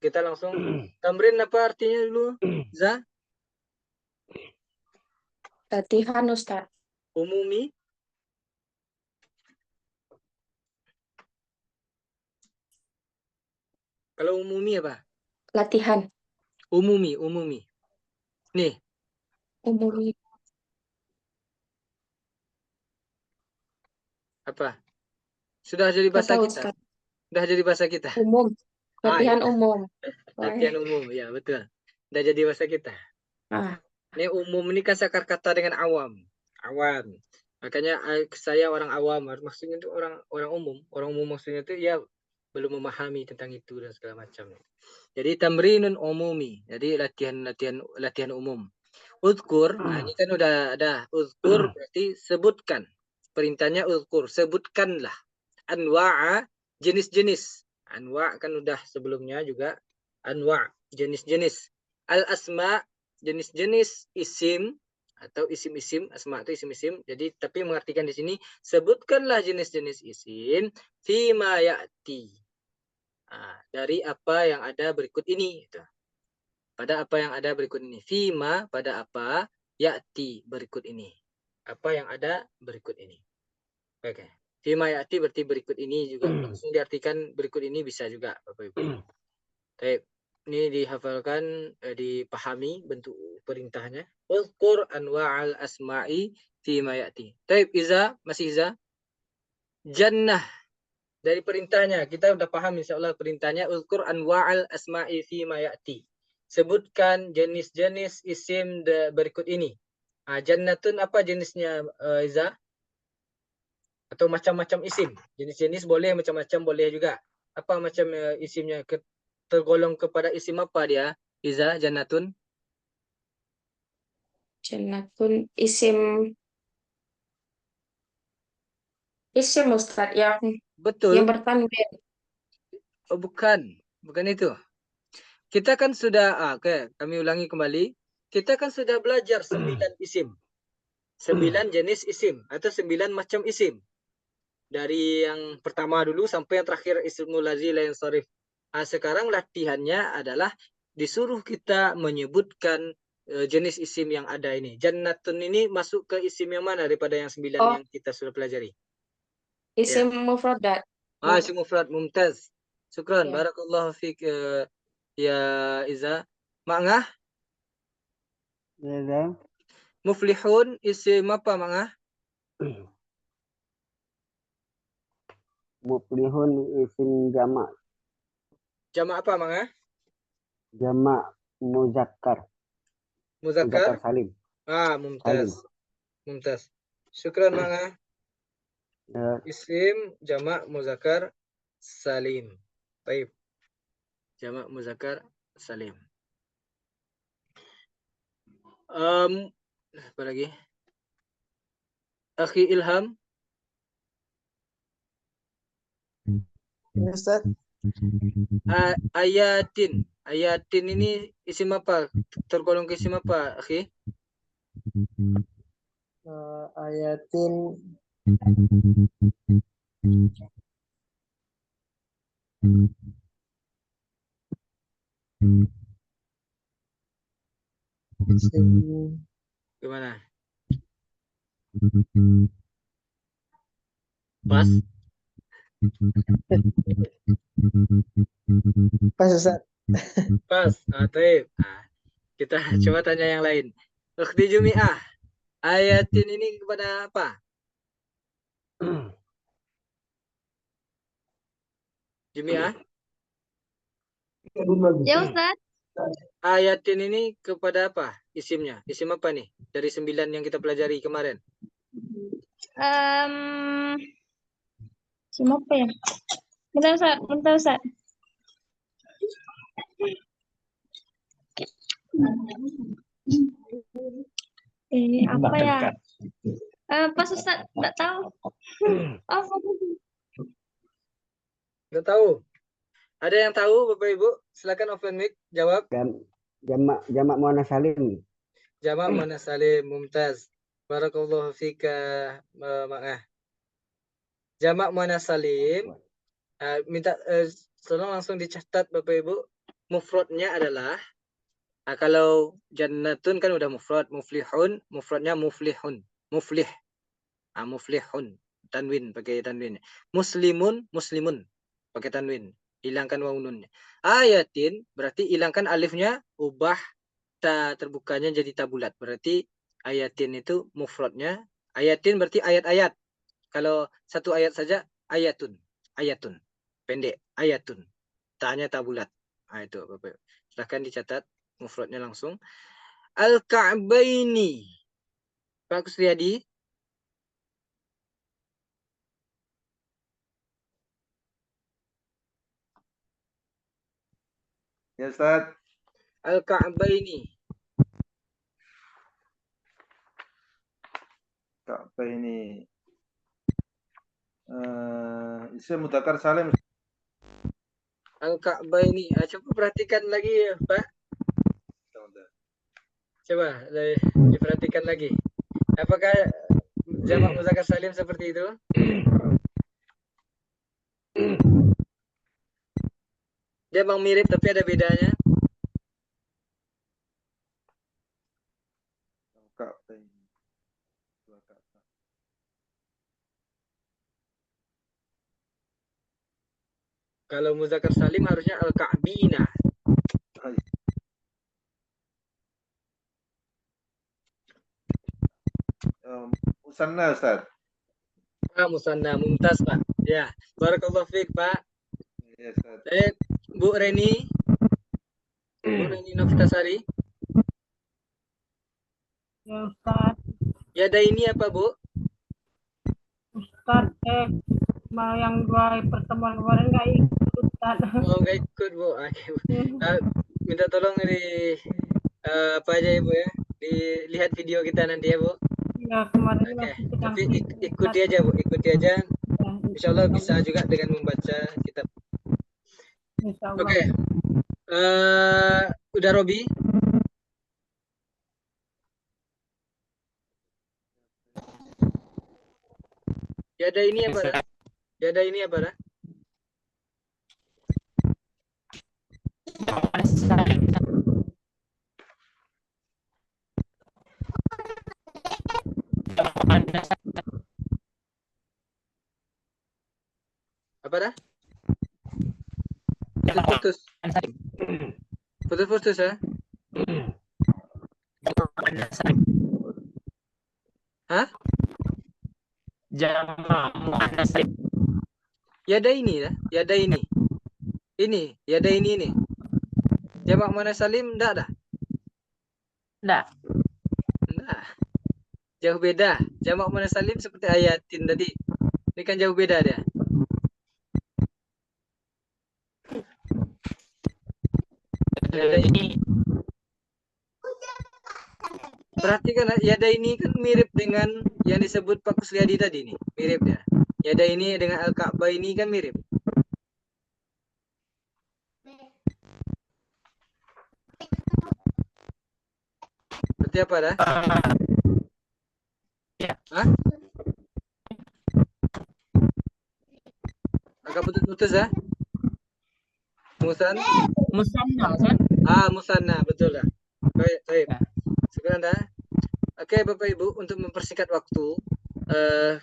Kita langsung tamrin apa artinya dulu? Za? Latihan, Ustaz. Umumi. Kalau umumi apa? Latihan. Umumi. Nih. Umumi. Apa? Sudah jadi bahasa Tahu, kita. Ustaz. Sudah jadi bahasa kita. Umum. Latihan Ya. umum. Latihan umum, ya betul. Sudah jadi bahasa kita. Ah, Ini umum ini kan sakar kata dengan awam. Awam. Makanya saya orang awam, maksudnya itu orang umum. Orang umum maksudnya itu ya belum memahami tentang itu dan segala macam. Jadi tamrinun umumi. Jadi latihan umum. Uzkur, nah ini kan udah ada. Uzkur berarti sebutkan. Perintahnya uzkur, sebutkanlah. Anwa'a, jenis-jenis. Anwa' kan udah sebelumnya juga. Anwa', jenis-jenis. Al-asma, jenis-jenis isim atau isim-isim, asma itu isim-isim. Jadi tapi mengartikan di sini sebutkanlah jenis-jenis isim fima ya'ti. Nah, dari apa yang ada berikut ini gitu. Pada apa yang ada berikut ini. Fima pada apa ya'ti berikut ini. Apa yang ada berikut ini. Oke. Fima ya'ti berarti berikut ini juga. Langsung diartikan berikut ini bisa juga Bapak Ibu. Baik. Ini dihafalkan, dipahami bentuk perintahnya. Uzkur anwa'al asma'i fima ya'ti. Baik, Iza, masih Iza? Jannah. Dari perintahnya, kita udah paham insyaallah perintahnya. Uzkur anwa'al asma'i fima ya'ti. Sebutkan jenis-jenis isim berikut ini. Jannatun apa jenisnya Iza? Atau macam-macam isim. Jenis-jenis boleh, macam-macam boleh juga. Apa macam isimnya? Tergolong kepada isim apa dia? Iza, jannatun? Jannatun isim Ustaz yang Betul. bertanwin. Oh, bukan. Bukan itu. Kita kan sudah, oke, kami ulangi kembali. Kita kan sudah belajar 9 isim. 9 jenis isim atau 9 macam isim. Dari yang pertama dulu sampai yang terakhir ismul ladzi la yansharif. Sekarang latihannya adalah disuruh kita menyebutkan jenis isim yang ada ini. Jannatun ini masuk ke isim yang mana daripada yang 9 yang kita sudah pelajari? Isim mufradat. Isim mufrad, mumtaz. Syukran, Ya. barakallahu fiik ya Iza. Ma'ngah? Ya, Muflihun isim apa Ma'ngah? Muflihun isim jamak. Jamak apa Ma'ngah? Jamak muzakkar. Muzakkar? Salim. Mumtaz. Salim. Mumtaz. Syukran Ma'ngah. Ya, Isim jamak muzakkar salim. Baik. Jamak muzakkar salim. Apa lagi? Akhi Ilham. Ustaz. Ayatin. Ayatin ini isim apa? Tergolong ke isim apa, akhi? Ayatin isim Gimana? Pas? pas Ustaz. Pas. Taib. Kita coba tanya yang lain. Ukhti Jumi'ah. Ayatin ini kepada apa? Jumi'ah. Ya Ustaz. Ayatin ini kepada apa isimnya? Isim apa nih? Dari 9 yang kita pelajari kemarin. Siapa ya? Bentar Ustaz. Apa ya? Pas Ustaz, enggak tahu. Nggak tahu. Ada yang tahu Bapak Ibu? Silakan open mic jawab. jamak muannas salim. Jamak muannas salim, mumtaz. Barakallahu fika Ma'ah. Jamak muannas salim. Minta tolong langsung dicatat Bapak Ibu. Mufradnya adalah kalau jannatun kan udah mufrad, muflihun, mufradnya muflihun, muflih. Muflihun, tanwin pakai tanwin. Muslimun, muslimun pakai tanwin. Hilangkan waw nunnya. Ayatin berarti hilangkan alifnya, ubah ta terbukanya jadi tabulat. Berarti ayatin itu mufradnya. Ayatin berarti ayat-ayat. Kalau satu ayat saja ayatun. Ayatun. Pendek. Ayatun. Ta-nya tabulat. Itu Bapak. Silahkan dicatat mufradnya langsung. Al-Ka'baini. Pak Kusriyadi. Ya Ustaz. Al-Ka'baini. Ka'bah ini isim mudzakkar salim. Al-Ka'baini. Coba perhatikan lagi ya, Pak. Coba diperhatikan lagi. Apakah jamak muzakkar salim seperti itu? Dia memang mirip tapi ada bedanya. Ka'bah ini. Dua Ka'bah. Kalau muzakkar salim harusnya al-Ka'bina. Musanna Ustaz. Musanna, mumtaz Pak. Ya, barakallahu fiik Pak. Ya Ustaz. Bu Reni. Bu Reni Novitasari. Ya Ustaz. Yada ini apa Bu? Ustaz, yang dua pertemuan kemarin nggak ikut Ustaz. Oh nggak ikut Bu. Oke, Bu. Minta tolong apa aja ya Bu ya. Dilihat video kita nanti ya Bu. Ya kemarin Oke, masih sedang tapi sibuk, ikuti Ustaz. aja Bu, ikuti aja. Ya, Insya Allah bisa juga dengan membaca kitab. Insya Allah. Oke. Udah Robi? Yada ini apa dah? Yada ini apa dah? Apa dah? Putus. Putus-putus ya? Hah? Yada ini ya? Yada ini. Ini, yada ini nih. Jamak muannas salim enggak dah? Enggak. Nah, jauh beda. Jamak muannas salim seperti ayatin tadi. Ini kan jauh beda dia. Yada ini. Perhatikan yada ini kan mirip dengan yang disebut Pak Kusriyadi tadi nih. Mirip dia. Yada ini dengan Al-Ka'bah ini kan mirip. Berarti apa dah? Hah? Agak putus-putus ya? Musanna, Ustaz. musanna, betul dah. Baik, baik. Sekarang dah. Oke, Bapak Ibu, untuk mempersingkat waktu,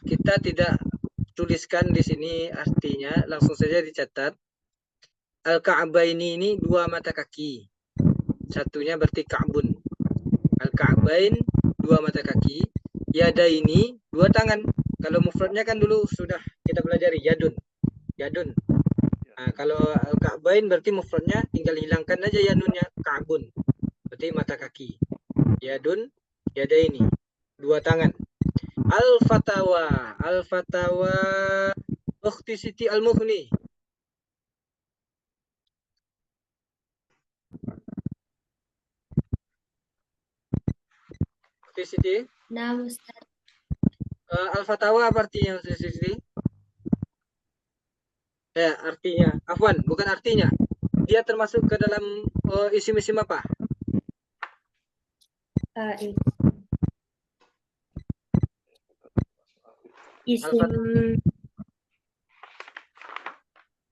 kita tidak tuliskan di sini artinya, langsung saja dicatat. Al-Ka'baini ini dua mata kaki. Satunya berarti Ka'bun. Al-Ka'bain dua mata kaki. Yada ini dua tangan. Kalau mufradnya kan dulu sudah kita pelajari yadun. Yadun. Nah, kalau Al-Ka'bain berarti mufradnya tinggal hilangkan aja yadunnya, Ka'bun. Berarti mata kaki. Yadun, yada ini dua tangan. Al-Fatawa, Al-Fatawa Ukhti Siti Al-Mughni. Ukhti Siti, Nah, Ustaz. Al-Fatawa apa artinya Ukhti Siti? Ya, artinya. Afwan, bukan artinya. Dia termasuk ke dalam isim-isim apa?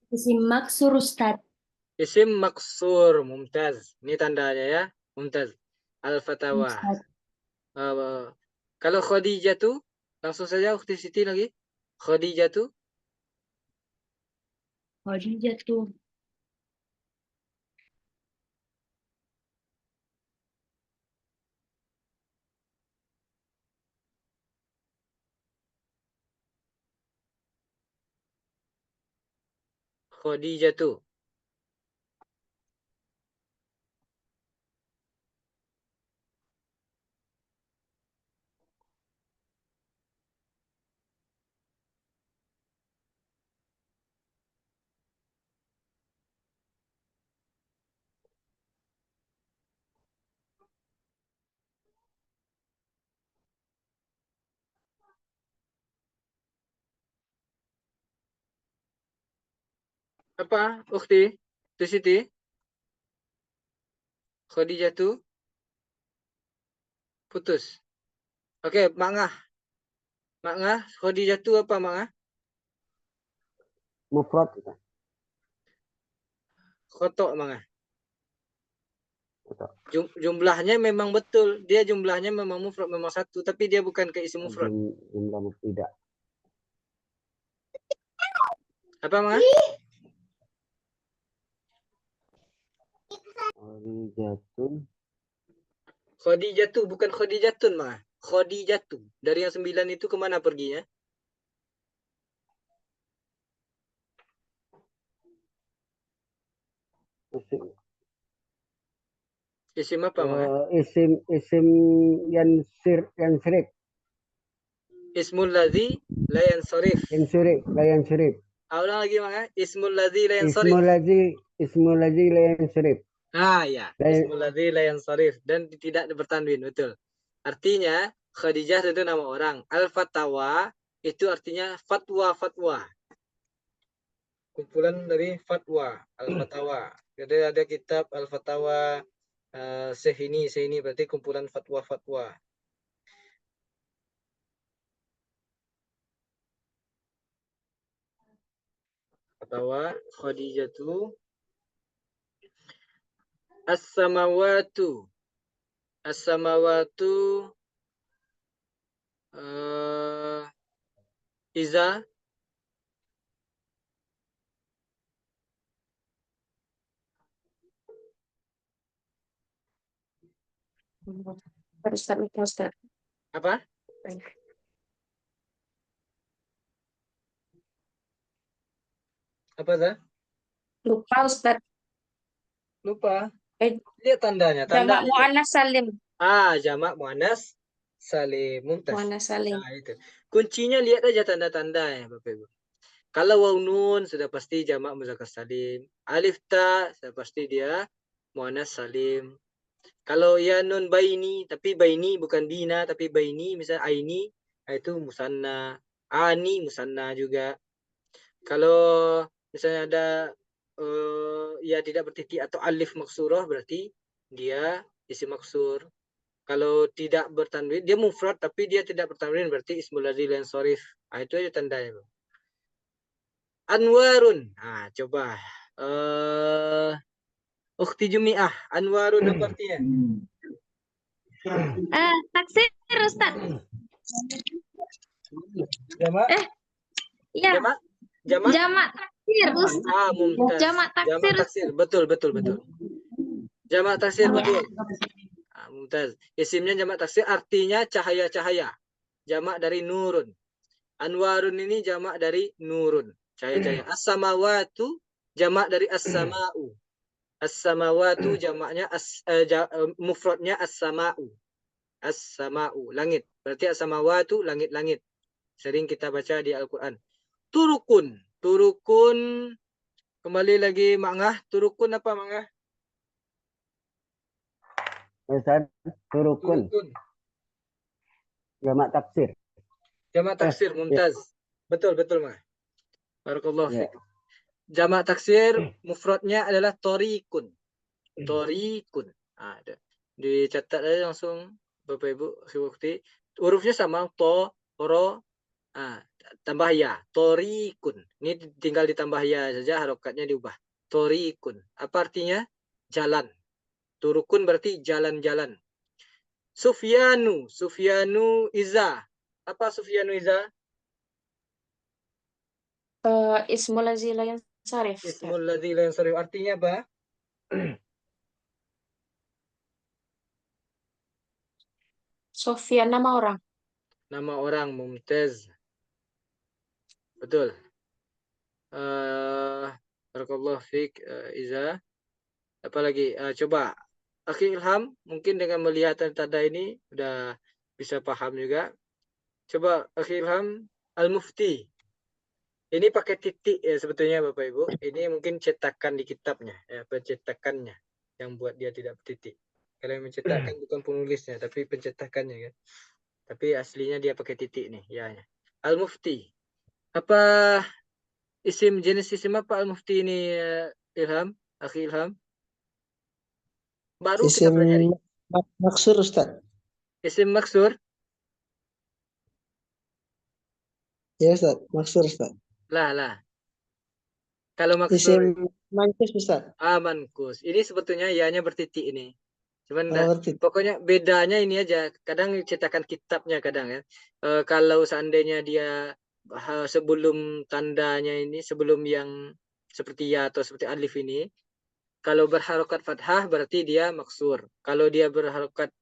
Isim maksur Ustaz. Isim maksur, mumtaz. Ini tandanya ya, mumtaz. Al-Fatawa. Ustaz. Kalau Khadijah tuh, langsung saja Ukhti Siti lagi. Khadijah tuh, Khadijah tuh. Khadijah tuh. Apa? Ukhti? Tu Siti? Khadijatu? Putus. Oke, Mangah. Mangah, Khadijatu apa Mangah? Mufrad, Ustaz. Khotok Mangah. Khotok. Jumlahnya memang betul. Dia jumlahnya memang mufrad, memang satu. Tapi dia bukan ke isim mufrad. Jumlah tidak. Apa Mangah? Khadijatun. Khadijatu, bukan Khadijatun Mangah. Khadijatu. Dari yang 9 itu kemana perginya? Isim apa Mangah? Isim yansrif. Ismul ladzi la yansarif. La yansrif. Ulang lagi Mangah. Ismul ladzi la yansarif. Ismul ladzi la yansrif. Ya. Ismul ladzi la yansarif. Dan tidak bertanwin, betul. Artinya, Khadijah itu nama orang. Al-Fatawa itu artinya fatwa-fatwa. Kumpulan dari fatwa, Al-Fatawa. Jadi ada kitab Al-Fatawa sehini berarti kumpulan fatwa-fatwa. Fatawa Khadijatu. As-samawatu. As-samawatu Iza. Ustaz, lupa Ustaz. Apa? Apa dah? Lupa Ustaz. Lupa. Eh, Lihat tandanya. jamak muannas salim. Jamak muannas salim. Mumtaz. Muannas salim. Nah, itu. Kuncinya lihat aja tanda-tanda ya, Bapak Ibu. Kalau waw nun sudah pasti jamak muzakkar salim. Alif ta sudah pasti dia muannas salim. Kalau ya nun baini, tapi baini bukan bina tapi baini, misalnya aini, itu musanna. Ani musanna juga. Kalau misalnya ada ya tidak bertitik atau alif maksurah berarti dia isim maksur. Kalau tidak bertanwin, dia mufrad tapi dia tidak bertanwin berarti ismul ladzi la yansarif. Itu aja tandanya. Anwarun. Coba. Ukhti Jumi'ah. Anwarun apa artinya? Taksir Ustaz. Jamak? Iya. Jamak? Jamak taksir Ustaz. Mumtaz. Jamak taksir. Betul. Jamak taksir betul. Mumtaz. Isimnya jamak taksir artinya cahaya-cahaya. Jamak dari nurun. Anwarun ini jamak dari nurun. Cahaya-cahaya. As-samawatu jamak dari as-sama'u. As-samawatu jamaknya mufradnya as-sama'u. As-sama'u, langit. Berarti as-samawatu langit-langit. Sering kita baca di Al-Qur'an. Turukun. Turukun kembali lagi Mangah. Turukun apa Mangah? Ustaz, turukun. Jamak taksir. Jamak taksir, Mumtaz. Betul Mangah. Barakallahu Ya. fiik. Jamak taksir mufradnya adalah torikun. Torikun. Dicatat aja langsung Bapak Ibu, Bukti. Hurufnya sama, to, ro, tambah ya, torikun. Ini tinggal ditambah ya saja, harokatnya diubah. Torikun. Apa artinya? Jalan. Turukun berarti jalan-jalan. Sufyanu. Sufyanu Iza. Apa Sufyanu Iza? Ismul ladzi la yansarif. Ismul ladzi la yansarif. Artinya apa? Sofyan nama orang. Nama orang, Mumtaz. Betul. Barakallahu fiik Iza. Apalagi coba Akhi Ilham mungkin dengan melihat tanda ini udah bisa paham juga. Coba Akhi Ilham Al-Mufti. Ini pakai titik ya sebetulnya Bapak Ibu. Ini mungkin cetakan di kitabnya ya, pencetakannya yang buat dia tidak titik. Kalau yang mencetakkan bukan penulisnya tapi pencetakannya kan. Tapi aslinya dia pakai titik nih ya. Al-Mufti. Apa jenis isim apa Al-Mufti ini Ilham? Akhi Ilham? Baru kita Isim pelajari. maksur Ustaz. Isim maksur. Ya Ustaz, maksur Ustaz. Lah. Kalau maksur Isim mankus Ustaz. mankus. Ini sebetulnya ya-nya bertitik ini. Cuman Oh, ngerti. pokoknya bedanya ini aja. Kadang cetakan kitabnya kadang ya. Kalau seandainya dia sebelum tandanya ini, sebelum yang seperti ya atau seperti alif ini, kalau berharokat fathah berarti dia maksur. Kalau dia berharokat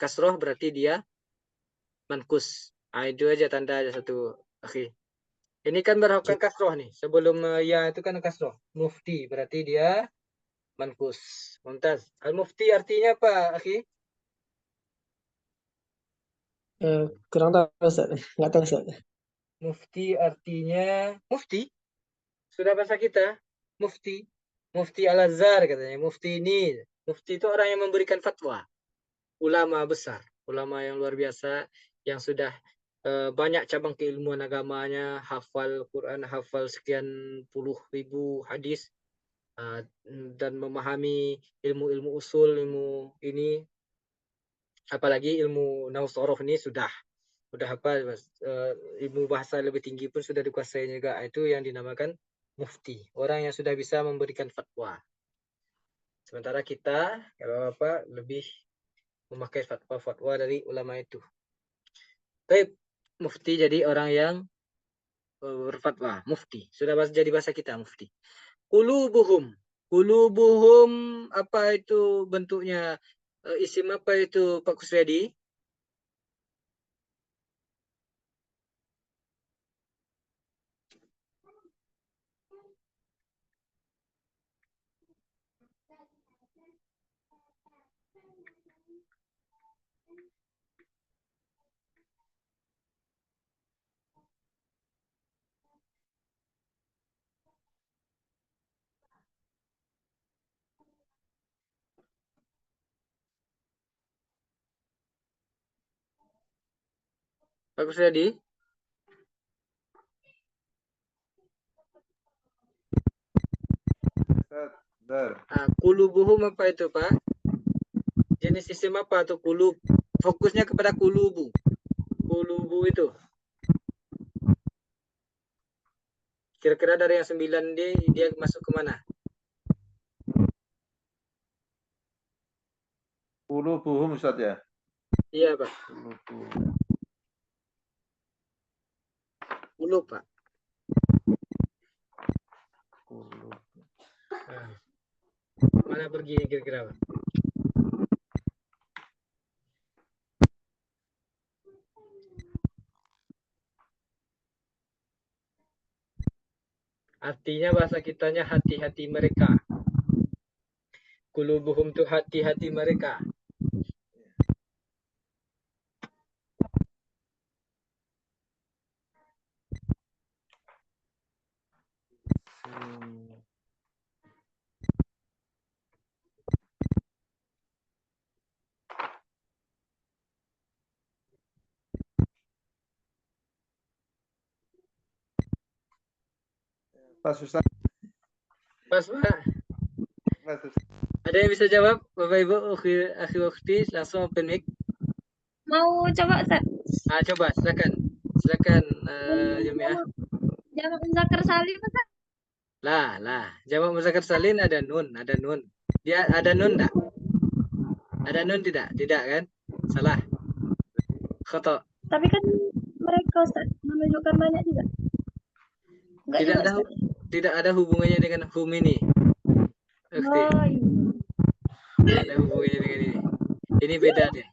kasroh berarti dia mankus. Itu aja tanda aja satu. Oke. Ini kan berharokat kasroh nih. Sebelum ya itu kan kasroh. Mufti berarti dia mankus. Mumtaz. Al-mufti artinya apa, akhi? Kurang tahu Ustaz. Nggak tahu Ustaz. Mufti artinya mufti. Sudah bahasa kita. Mufti. Mufti Al-Azhar katanya. Mufti ini. Mufti itu orang yang memberikan fatwa. Ulama besar. Ulama yang luar biasa. Yang sudah banyak cabang keilmuan agamanya. Hafal Quran. Hafal sekian puluh ribu hadis. Dan memahami ilmu-ilmu usul. Ilmu ini. Apalagi ilmu Nahwu Shorof ini sudah apa ilmu bahasa lebih tinggi pun sudah dikuasai juga. Itu yang dinamakan mufti, orang yang sudah bisa memberikan fatwa. Sementara kita kalau apa lebih memakai fatwa dari ulama itu. Baik, mufti jadi orang yang berfatwa, mufti. Sudah jadi bahasa kita mufti. Qulubuhum apa itu bentuknya? Isim apa itu Pak Kusredi? Pak Kusredi? Ustaz, bentar. Qulubuhum apa itu Pak? Jenis isim apa tuh kulub? Fokusnya kepada kulubu. Kulubu itu. Kira-kira dari yang 9 dia masuk ke mana? Qulubuhum Ustaz ya. Iya Pak. Qulubuhum. Kulub Pak. Qulub. Mana pergi kira-kira Pak? Artinya bahasa kitanya hati-hati mereka. Kulubuhum tuh hati-hati mereka. Pas Ustaz. Pas Pak. Pas Ustaz. Ada yang bisa jawab Bapak Ibu, akhi wakti langsung open mic. Mau coba Ustaz? Coba silakan. Silakan Jamiah. Jamak muzakkar salim Ustaz? Lah. Jamak muzakkar salim ada nun. Dia ada nun enggak? Ada nun tidak? Tidak kan? Salah. Khoto. Tapi kan mereka Ustaz menunjukkan banyak juga. Enggak Tidak juga, ada Ustaz. tidak ada hubungannya dengan hum ini. Ukti. Oh, iya. Tidak ada hubungannya dengan ini. Ini beda deh.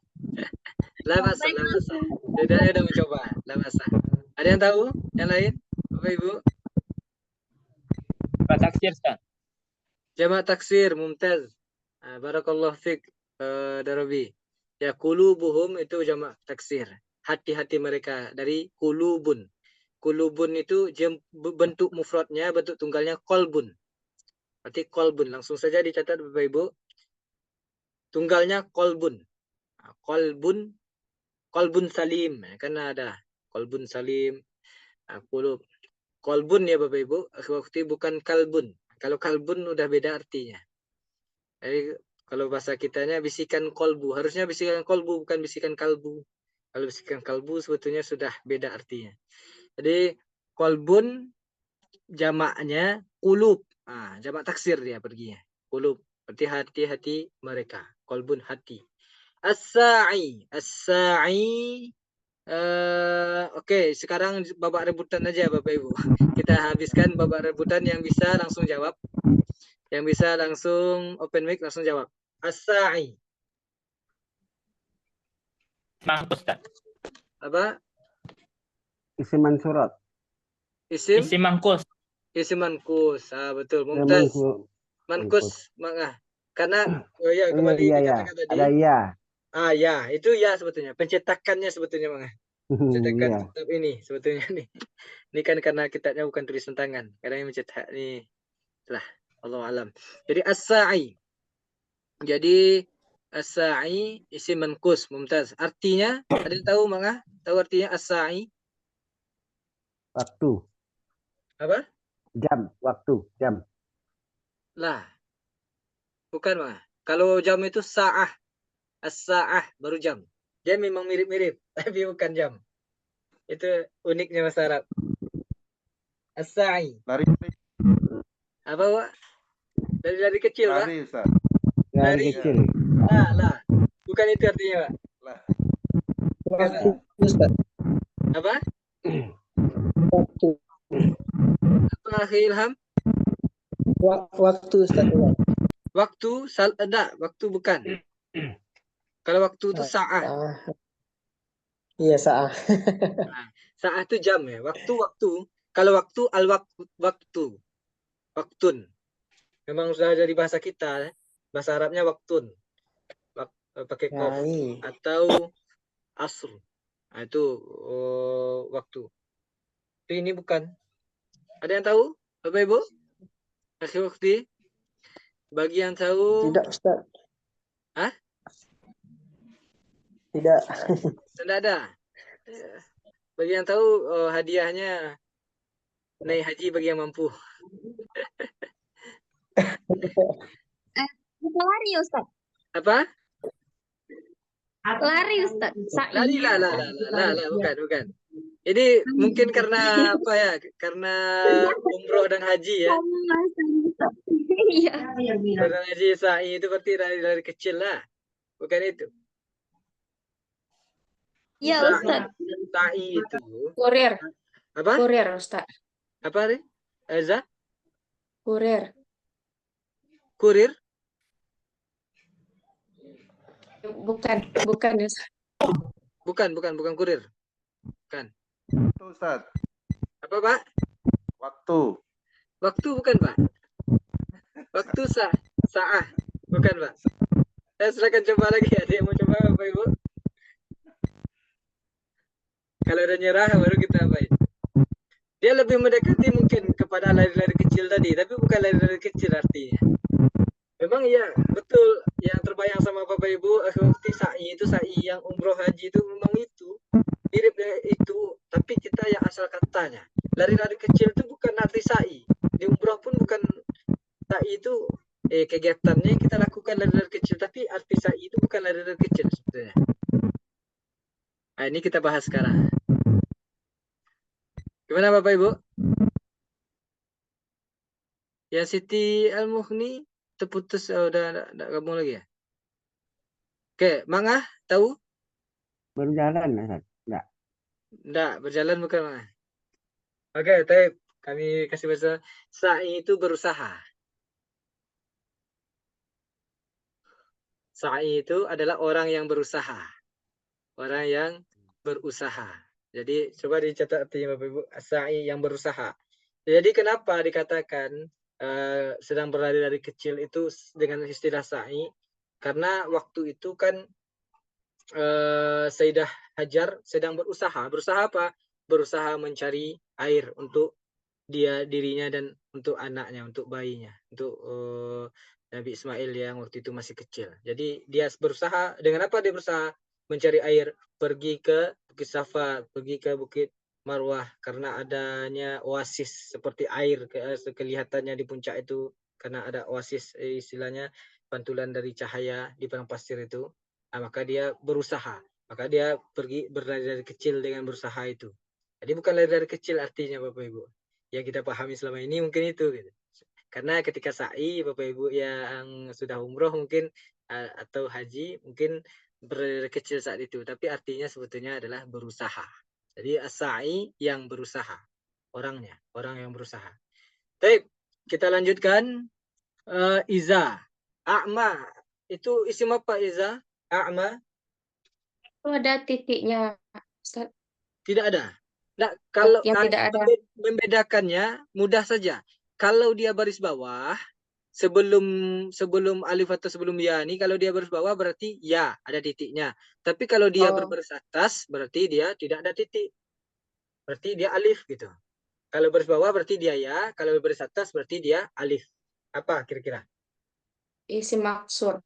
La masalah, la masalah. Bedanya udah mencoba. La masalah. Ada yang tahu? Yang lain? Bapak Ibu? Pak taksir Ustaz. Jamak taksir, mumtaz. Barakallah fiqh, Darabi. Ya, kulubuhum itu jamak taksir. Hati-hati mereka dari kulubun. Kulubun itu bentuk mufradnya, bentuk tunggalnya kolbun. Berarti kolbun. Langsung saja dicatat Bapak Ibu. Tunggalnya kolbun. Kolbun salim. Kan ada kolbun salim. Kulub. Kolbun ya Bapak Ibu, akhwati bukan kalbun. Kalau kalbun udah beda artinya. Jadi kalau bahasa kitanya bisikan kolbu, harusnya bisikan kolbu bukan bisikan kalbu. Kalau bisikan kalbu sebetulnya sudah beda artinya. Jadi kolbun jamaknya kulub. Jamak taksir dia perginya. Kulub. Berarti hati-hati mereka. Kolbun hati. As-sa'i. As-sa'i. Oke, sekarang babak rebutan aja Bapak Ibu. Kita habiskan babak rebutan, yang bisa langsung jawab. Yang bisa langsung open mic langsung jawab. As-sa'i. Mangkus, Ustaz. Apa? Isim mansurat. Isim? Isim mangkus. Isim mankus. Betul. Ya, Mumtaz. mankus. Mankus. Karena ya Oh, kembali iya, ya. dikatakan tadi. Ada ya. Ya, itu ya sebetulnya. Pencetakannya sebetulnya Mang. Pencetakan Iya. kitab ini sebetulnya nih. Ini kan karena kitabnya bukan tulisan tangan. Karena yang mencetak nih. Lah, Allah alam. Jadi as-sa'i. Jadi as-sa'i isim mankus, Mumtaz. Artinya ada yang tahu Mang? Tahu artinya as-sa'i? Waktu. Apa? Jam. Waktu. Jam. Lah. Bukan Mang. Kalau jam itu sa'ah. As-sa'ah baru jam. Dia memang mirip-mirip, tapi bukan jam. Itu uniknya bahasa Arab. As-sa'i. Lari, Apa, Pak? Dari kecil, Pak? lari Ustaz. Dari Dari- kecil. Lah. Bukan itu artinya, Pak. Lah. Waktu, Ustaz. Apa? Waktu. Apa, Akhi Ilham? Waktu, Ustaz. Waktu, enggak, waktu bukan. Kalau waktu itu sa'ah. Iya, sa'ah. Sa'ah itu jam ya. Waktu. Kalau waktu, waktu. Waktun. Memang sudah jadi bahasa kita. Bahasa Arabnya waktun. Pakai kof. Atau asr. Itu waktu. Tapi ini bukan. Ada yang tahu? Bapak Ibu? Akhi Wakti? Bagi yang tahu? Tidak, Ustaz. Hah? Tidak. Tidak ada. Bagi yang tahu, hadiahnya naik haji bagi yang mampu. Bukan lari ya Ustaz. Apa? Lari Ustaz. Sa'i. Lah, bukan. Ini mungkin karena apa ya? Karena umroh dan haji ya. Iya. Umroh dan haji sa'i itu berarti dari kecil lah. Bukan itu. Iya Ustaz. Sa'i itu Kurir. apa? Kurir, Ustaz. Apa nih? Eza? Kurir. Kurir? Bukan ya, Ustaz. Bukan kurir. Bukan. Waktu Ustaz. Apa, Pak? Waktu. Waktu bukan, Pak. Waktu sa'ah. Bukan, Pak. Silakan coba lagi. Ada yang mau coba, Bapak Ibu? Kalau udah nyerah, baru kita apain? Dia lebih mendekati mungkin kepada lari-lari kecil tadi, tapi bukan lari-lari kecil artinya. Memang iya, betul. Yang terbayang sama Bapak Ibu, waktu sa'i itu sa'i yang umroh haji itu memang itu. Mirip dengan itu, tapi kita yang asal katanya. Lari-lari kecil itu bukan arti sa'i. Di umroh pun bukan sa'i itu kegiatannya kita lakukan lari-lari kecil, tapi arti sa'i itu bukan lari-lari kecil sebetulnya. Nah, ini kita bahas sekarang. Gimana Bapak Ibu? Ya Siti Al-Mukhni terputus, udah enggak gabung lagi ya? Oke, Mangah tahu? Berjalan, Ustaz. Enggak, berjalan bukan Mangah. Oke, tapi kami kasih bahasa sa'i itu berusaha. Sa'i itu adalah orang yang berusaha. Orang yang berusaha. Jadi coba dicatat artinya Bapak Ibu, sa'i yang berusaha. Jadi kenapa dikatakan sedang berlari dari kecil itu dengan istilah sa'i? Karena waktu itu kan Sayyidah Hajar sedang berusaha. Berusaha apa? Berusaha mencari air untuk dirinya dan untuk anaknya, untuk bayinya, untuk Nabi Ismail yang waktu itu masih kecil. Jadi dia berusaha, dengan apa dia berusaha? Mencari air, pergi ke Bukit Safa, pergi ke Bukit Marwah karena adanya oasis seperti air kelihatannya di puncak itu karena ada oasis istilahnya pantulan dari cahaya di padang pasir itu. Maka dia berusaha. Maka dia pergi berlari dari kecil dengan berusaha itu. Jadi bukan lari dari kecil artinya Bapak Ibu. Yang kita pahami selama ini mungkin itu gitu. Karena ketika sa'i Bapak Ibu yang sudah umroh mungkin atau haji mungkin berlari dari kecil saat itu, tapi artinya sebetulnya adalah berusaha. Jadi as-sa'i yang berusaha, orangnya, orang yang berusaha. Baik, kita lanjutkan. Iza, a'ma, itu isim apa Iza? A'ma? Itu ada titiknya, Ustaz. Tidak ada. Nah, kalau Yang tidak ada. membedakannya mudah saja. Kalau dia baris bawah, sebelum alif atau sebelum ya ini, kalau dia baris bawah berarti ya, ada titiknya. Tapi kalau dia berbaris atas, berarti dia tidak ada titik. Berarti dia alif gitu. Kalau baris bawah berarti dia ya, kalau baris atas berarti dia alif. Apa kira-kira? Isim maksur.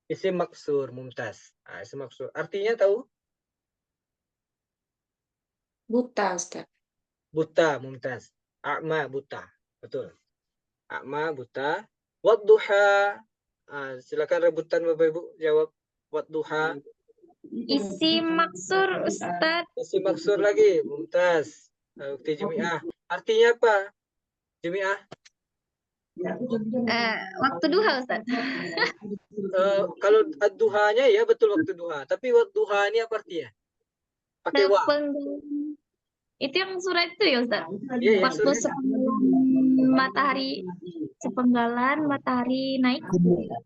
Isim maksur, mumtaz. Isim maksur. Artinya tahu? Buta, Ustaz. Buta, mumtaz. A'ma, buta. Betul. A'ma, buta. Wadduha. Silakan rebutan Bapak Ibu jawab. Wadduha. Isim maksur Ustaz. Isim maksur lagi, mumtaz. Bukti Jumi'ah. Artinya apa? Jumi'ah. Waktu duha Ustaz. Kalau ad-duhanya ya betul waktu duha. Tapi wadduha ini apa artinya? Pakai wa. Itu yang surat itu ya Ustaz. Iya, yang Waktu surat. sepenggalan matahari naik.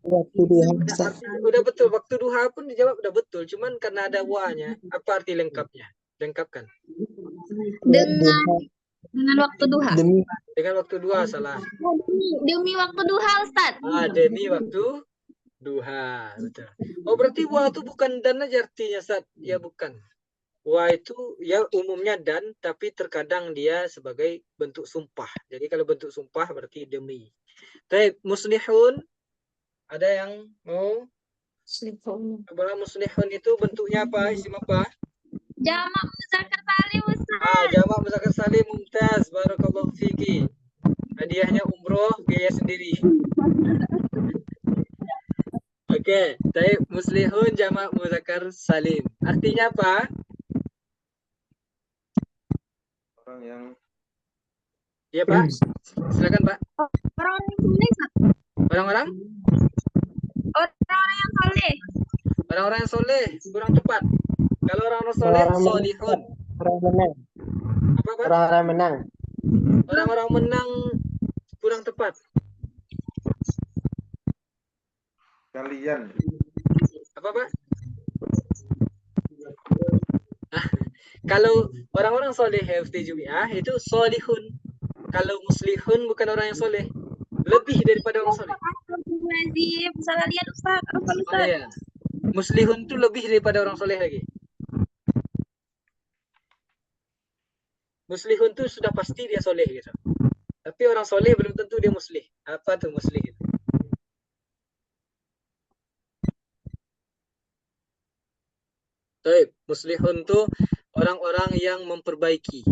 Udah betul, waktu duha pun dijawab udah betul. Cuman karena ada wa-nya, apa arti lengkapnya? Lengkapkan. Dengan waktu duha. Dengan waktu duha salah. Demi waktu duha Ustaz. Demi waktu duha, betul. Oh berarti wa itu bukan dan aja artinya Ustaz? Ya bukan. Wa itu ya umumnya dan, tapi terkadang dia sebagai bentuk sumpah. Jadi kalau bentuk sumpah berarti demi. Baik, muslihun. Ada yang mau? Muslihun itu bentuknya apa? Isim apa? Jamak muzakkar salim Ustaz. Jamak muzakkar salim, mumtaz. Barakallahu fiki. Hadiahnya umroh biaya sendiri. Oke, baik, muslihun jamak muzakkar salim. Artinya apa? Orang yang Iya Pak, silakan Pak. Orang soleh Ustaz. Orang-orang? Orang-orang yang soleh. Orang-orang yang soleh, kurang tepat. Kalau orang-orang soleh, solihun. Orang menang. Apa Pak? Orang menang. Orang-orang menang kurang tepat. kalian. Apa Pak? Kalau orang-orang soleh Hifdzi Jumi'ah itu solihun. Kalau muslihun bukan orang yang soleh. Lebih daripada orang soleh. Astagfirullahaladzim. Salah lihat Ustaz. Apa Oh Ustaz? iya. Muslihun itu lebih daripada orang soleh lagi. Muslihun itu sudah pasti dia soleh gitu. Tapi orang soleh belum tentu dia muslih. Apa tuh muslih itu? Baik, muslihun itu orang-orang yang memperbaiki.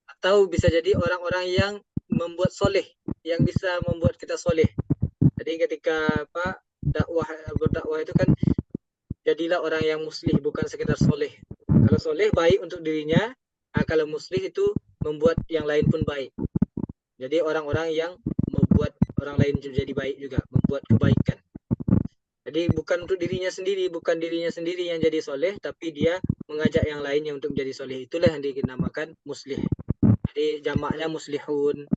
Atau bisa jadi orang-orang yang membuat soleh, yang bisa membuat kita soleh. Jadi ketika berdakwah itu kan jadilah orang yang muslih, bukan sekedar soleh. Kalau soleh baik untuk dirinya, kalau muslih itu membuat yang lain pun baik. Jadi orang-orang yang membuat orang lain jadi baik juga, membuat kebaikan. Jadi bukan untuk dirinya sendiri, bukan dirinya sendiri yang jadi soleh, tapi dia mengajak yang lainnya untuk menjadi soleh. Itulah yang dinamakan muslih. Jadi jamaknya muslihun.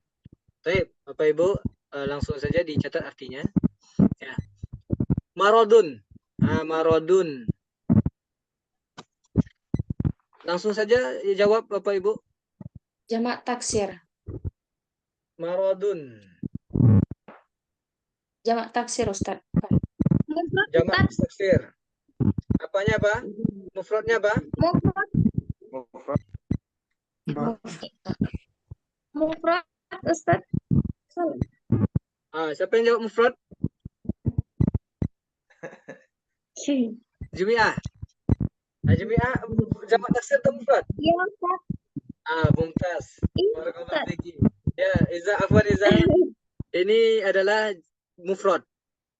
Baik, Bapak Ibu, langsung saja dicatat artinya. Ya. Marodun. Marodun. Langsung saja jawab Bapak Ibu. Jamak taksir. Marodun. Jamak taksir, Ustaz. Jamak taksir. Apanya apa? Mufradnya apa? Mufrad Ustaz. Siapa yang jawab mufrad? Jumi'ah. Jumi'ah jamak taksir atau mufrad? Iya Ustaz. Mumtaz. Iya, Barakallahu Ustaz. fiki. Ya, Afwan Iza. Ini adalah mufrad.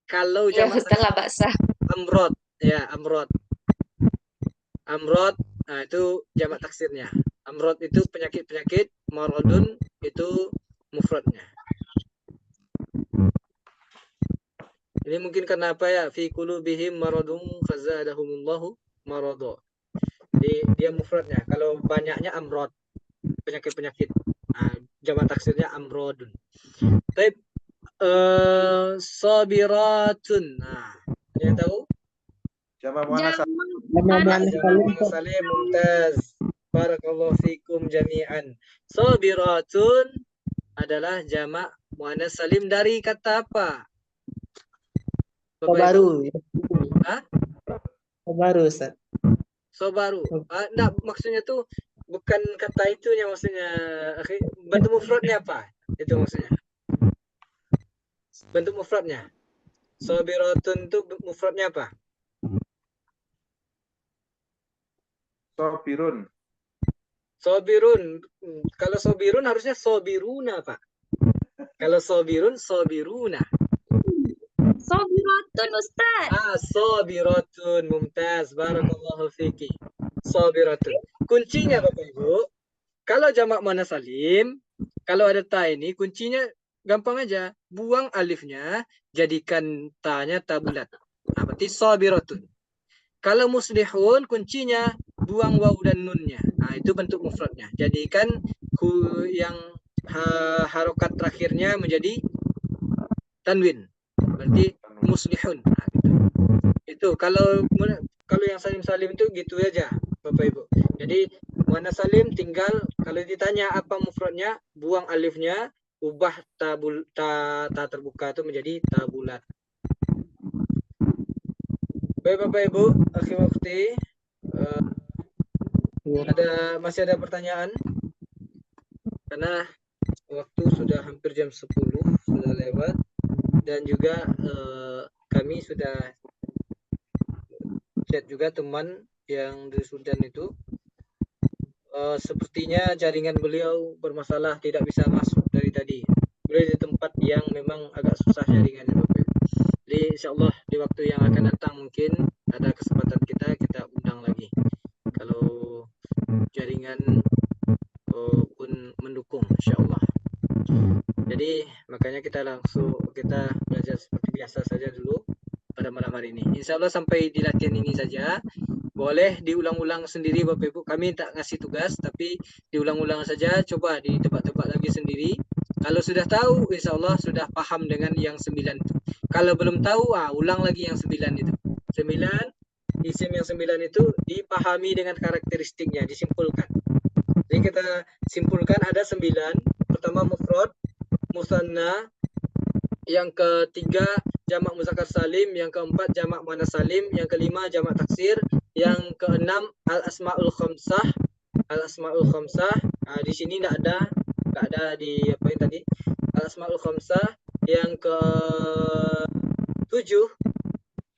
Kalau Ya, jamak Ustaz lah baksa. amrod, ya amrod. Amrod, nah itu jamak taksirnya. Amrod itu penyakit-penyakit, maradun itu mufradnya. Ini mungkin karena apa ya? Fi qulubihim maradun fazadahumullahu marada. Jadi dia mufradnya. Kalau banyaknya amrod, penyakit-penyakit. Nah, jamak taksirnya amrodun. Tapi sabiratun. Nah, ada yang tahu? Jamak muannas Jamak Salim mumtaz. Barakallahu fikum jami'an. Sabiratun adalah jamak muannas salim dari kata apa? Bapak Ibu? baru. Hah? Baru, Ustaz. Sobaru. Enggak, maksudnya tuh bukan kata itunya maksudnya. Bentuk mufradnya apa? Itu maksudnya. Bentuk mufradnya. Sabiratun itu mufradnya apa? sobirun. Sobirun. Kalau sobirun harusnya sobiruna, Pak. Kalau sobirun, sobiruna. Sobiratun, Ustaz. Sobiratun. Mumtaz. Barakallahu fiki. Sobiratun. Kuncinya Bapak Ibu, kalau jamak muannas salim, kalau ada ta ini, kuncinya gampang aja. Buang alifnya, jadikan ta-nya ta bulat. Nah, berarti sobiratun. Kalau muslihun, kuncinya buang waw dan nunnya. Nah, itu bentuk mufradnya. Jadikan yang harokat terakhirnya menjadi tanwin. Berarti muslihun. Nah, gitu. Itu kalau yang salim-salim itu gitu aja, Bapak Ibu. Jadi muannas salim tinggal kalau ditanya apa mufradnya, buang alifnya, ubah ta terbuka itu menjadi ta bulat. Baik Bapak Ibu, akhir waktu masih ada pertanyaan? Karena waktu sudah hampir jam 10 sudah lewat dan juga kami sudah chat juga teman yang di Sudan itu. Sepertinya jaringan beliau bermasalah, tidak bisa masuk dari tadi. Beliau di tempat yang memang agak susah jaringannya Bapak Ibu. Jadi insya Allah di waktu yang akan datang mungkin ada kesempatan kita undang lagi. Kalau jaringan pun mendukung insya Allah. Jadi makanya kita belajar seperti biasa saja dulu pada malam hari ini. Insya Allah sampai di latihan ini saja. Boleh diulang-ulang sendiri Bapak Ibu. Kami tak ngasih tugas tapi diulang-ulang saja. Coba ditebak-tebak lagi sendiri. Kalau sudah tahu, insya Allah sudah paham dengan yang 9 itu. Kalau belum tahu, ulang lagi yang 9 itu. 9, isim yang 9 itu dipahami dengan karakteristiknya, disimpulkan. Jadi kita simpulkan ada 9. Pertama mufrad, musanna. Yang ketiga jamak muzakkar salim. Yang keempat jamak muannas salim. Yang kelima jamak taksir. Yang keenam al-asmaul khamsah. Al-asmaul khamsah. Di sini tidak ada di apa yang tadi. Al-asmaul khamsah. Yang ke-7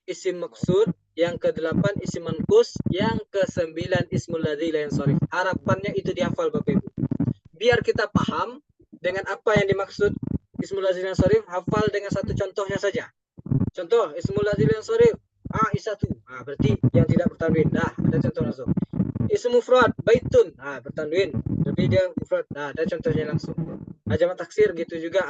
isim maksud. Yang ke-8 isim manqus. Yang ke-9 ismul ladzi la yansharif. Harapannya itu dihafal Bapak Ibu. Biar kita paham dengan apa yang dimaksud ismul ladzi la yansharif, hafal dengan satu contohnya saja. Contoh ismul ladzi la yansharif. Isatu. Berarti yang tidak bertanwin. Ada contoh langsung. Ism mufrad baitun. Bertanwin. Tapi dia mufrad. Ada contohnya langsung. Jamak taksir gitu juga,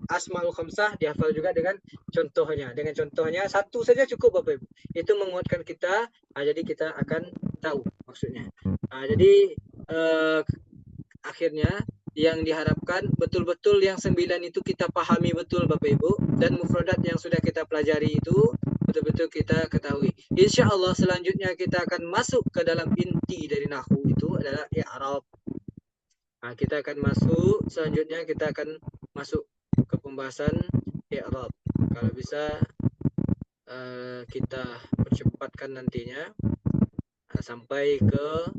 asmaul khamsah dihafal juga dengan contohnya. Dengan contohnya satu saja cukup Bapak Ibu. Itu menguatkan kita. Jadi kita akan tahu maksudnya. Jadi akhirnya yang diharapkan betul-betul yang 9 itu kita pahami betul Bapak Ibu, dan mufradat yang sudah kita pelajari itu betul-betul kita ketahui. Insya Allah selanjutnya kita akan masuk ke dalam inti dari nahwu, itu adalah i'rab. Kita akan masuk, selanjutnya kita akan masuk ke pembahasan i'rab. Kalau bisa kita percepatkan nantinya sampai ke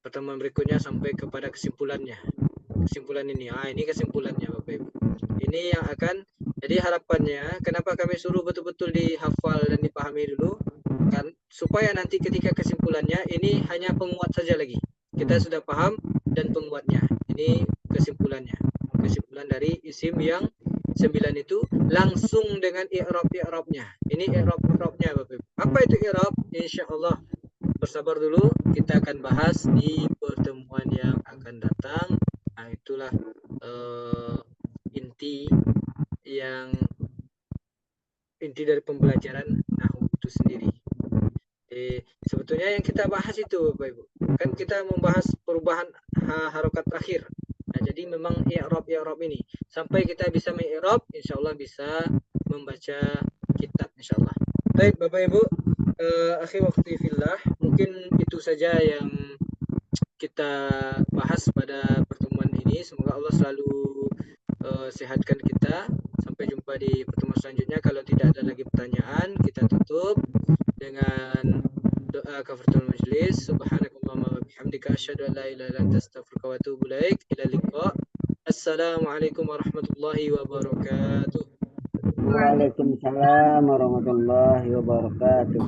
pertemuan berikutnya, sampai kepada kesimpulannya. Kesimpulan ini, ini kesimpulannya Bapak Ibu. Ini yang akan jadi harapannya. Kenapa kami suruh betul-betul dihafal dan dipahami dulu, kan supaya nanti ketika kesimpulannya ini hanya penguat saja lagi. Kita sudah paham dan penguatnya. Ini kesimpulannya. Kesimpulan dari isim yang 9 itu langsung dengan i'rab-i'rabnya. Ini i'rab-i'rabnya Bapak Ibu. Apa itu i'rab? Insyaallah bersabar dulu, kita akan bahas di pertemuan yang akan datang. Nah, itulah inti dari pembelajaran nahwu itu sendiri. Sebetulnya yang kita bahas itu Bapak Ibu, kan kita membahas perubahan harokat akhir. Nah, jadi memang i'rab ini sampai kita bisa mengi'rab, insyaallah bisa membaca kitab insyaallah. Baik Bapak Ibu, akhi waqti fillah, mungkin itu saja yang kita bahas pada pertemuan ini. Semoga Allah selalu sehatkan kita. Sampai jumpa di pertemuan selanjutnya. Kalau tidak ada lagi pertanyaan, kita tutup dengan doa kafaratul majlis. Subhanakallahumma wa bihamdika asyhadu an la ilaha illa anta astaghfiruka wa atubu ilaik. Ila liqa. Assalamualaikum warahmatullahi wabarakatuh. Waalaikumsalam warahmatullahi wabarakatuh.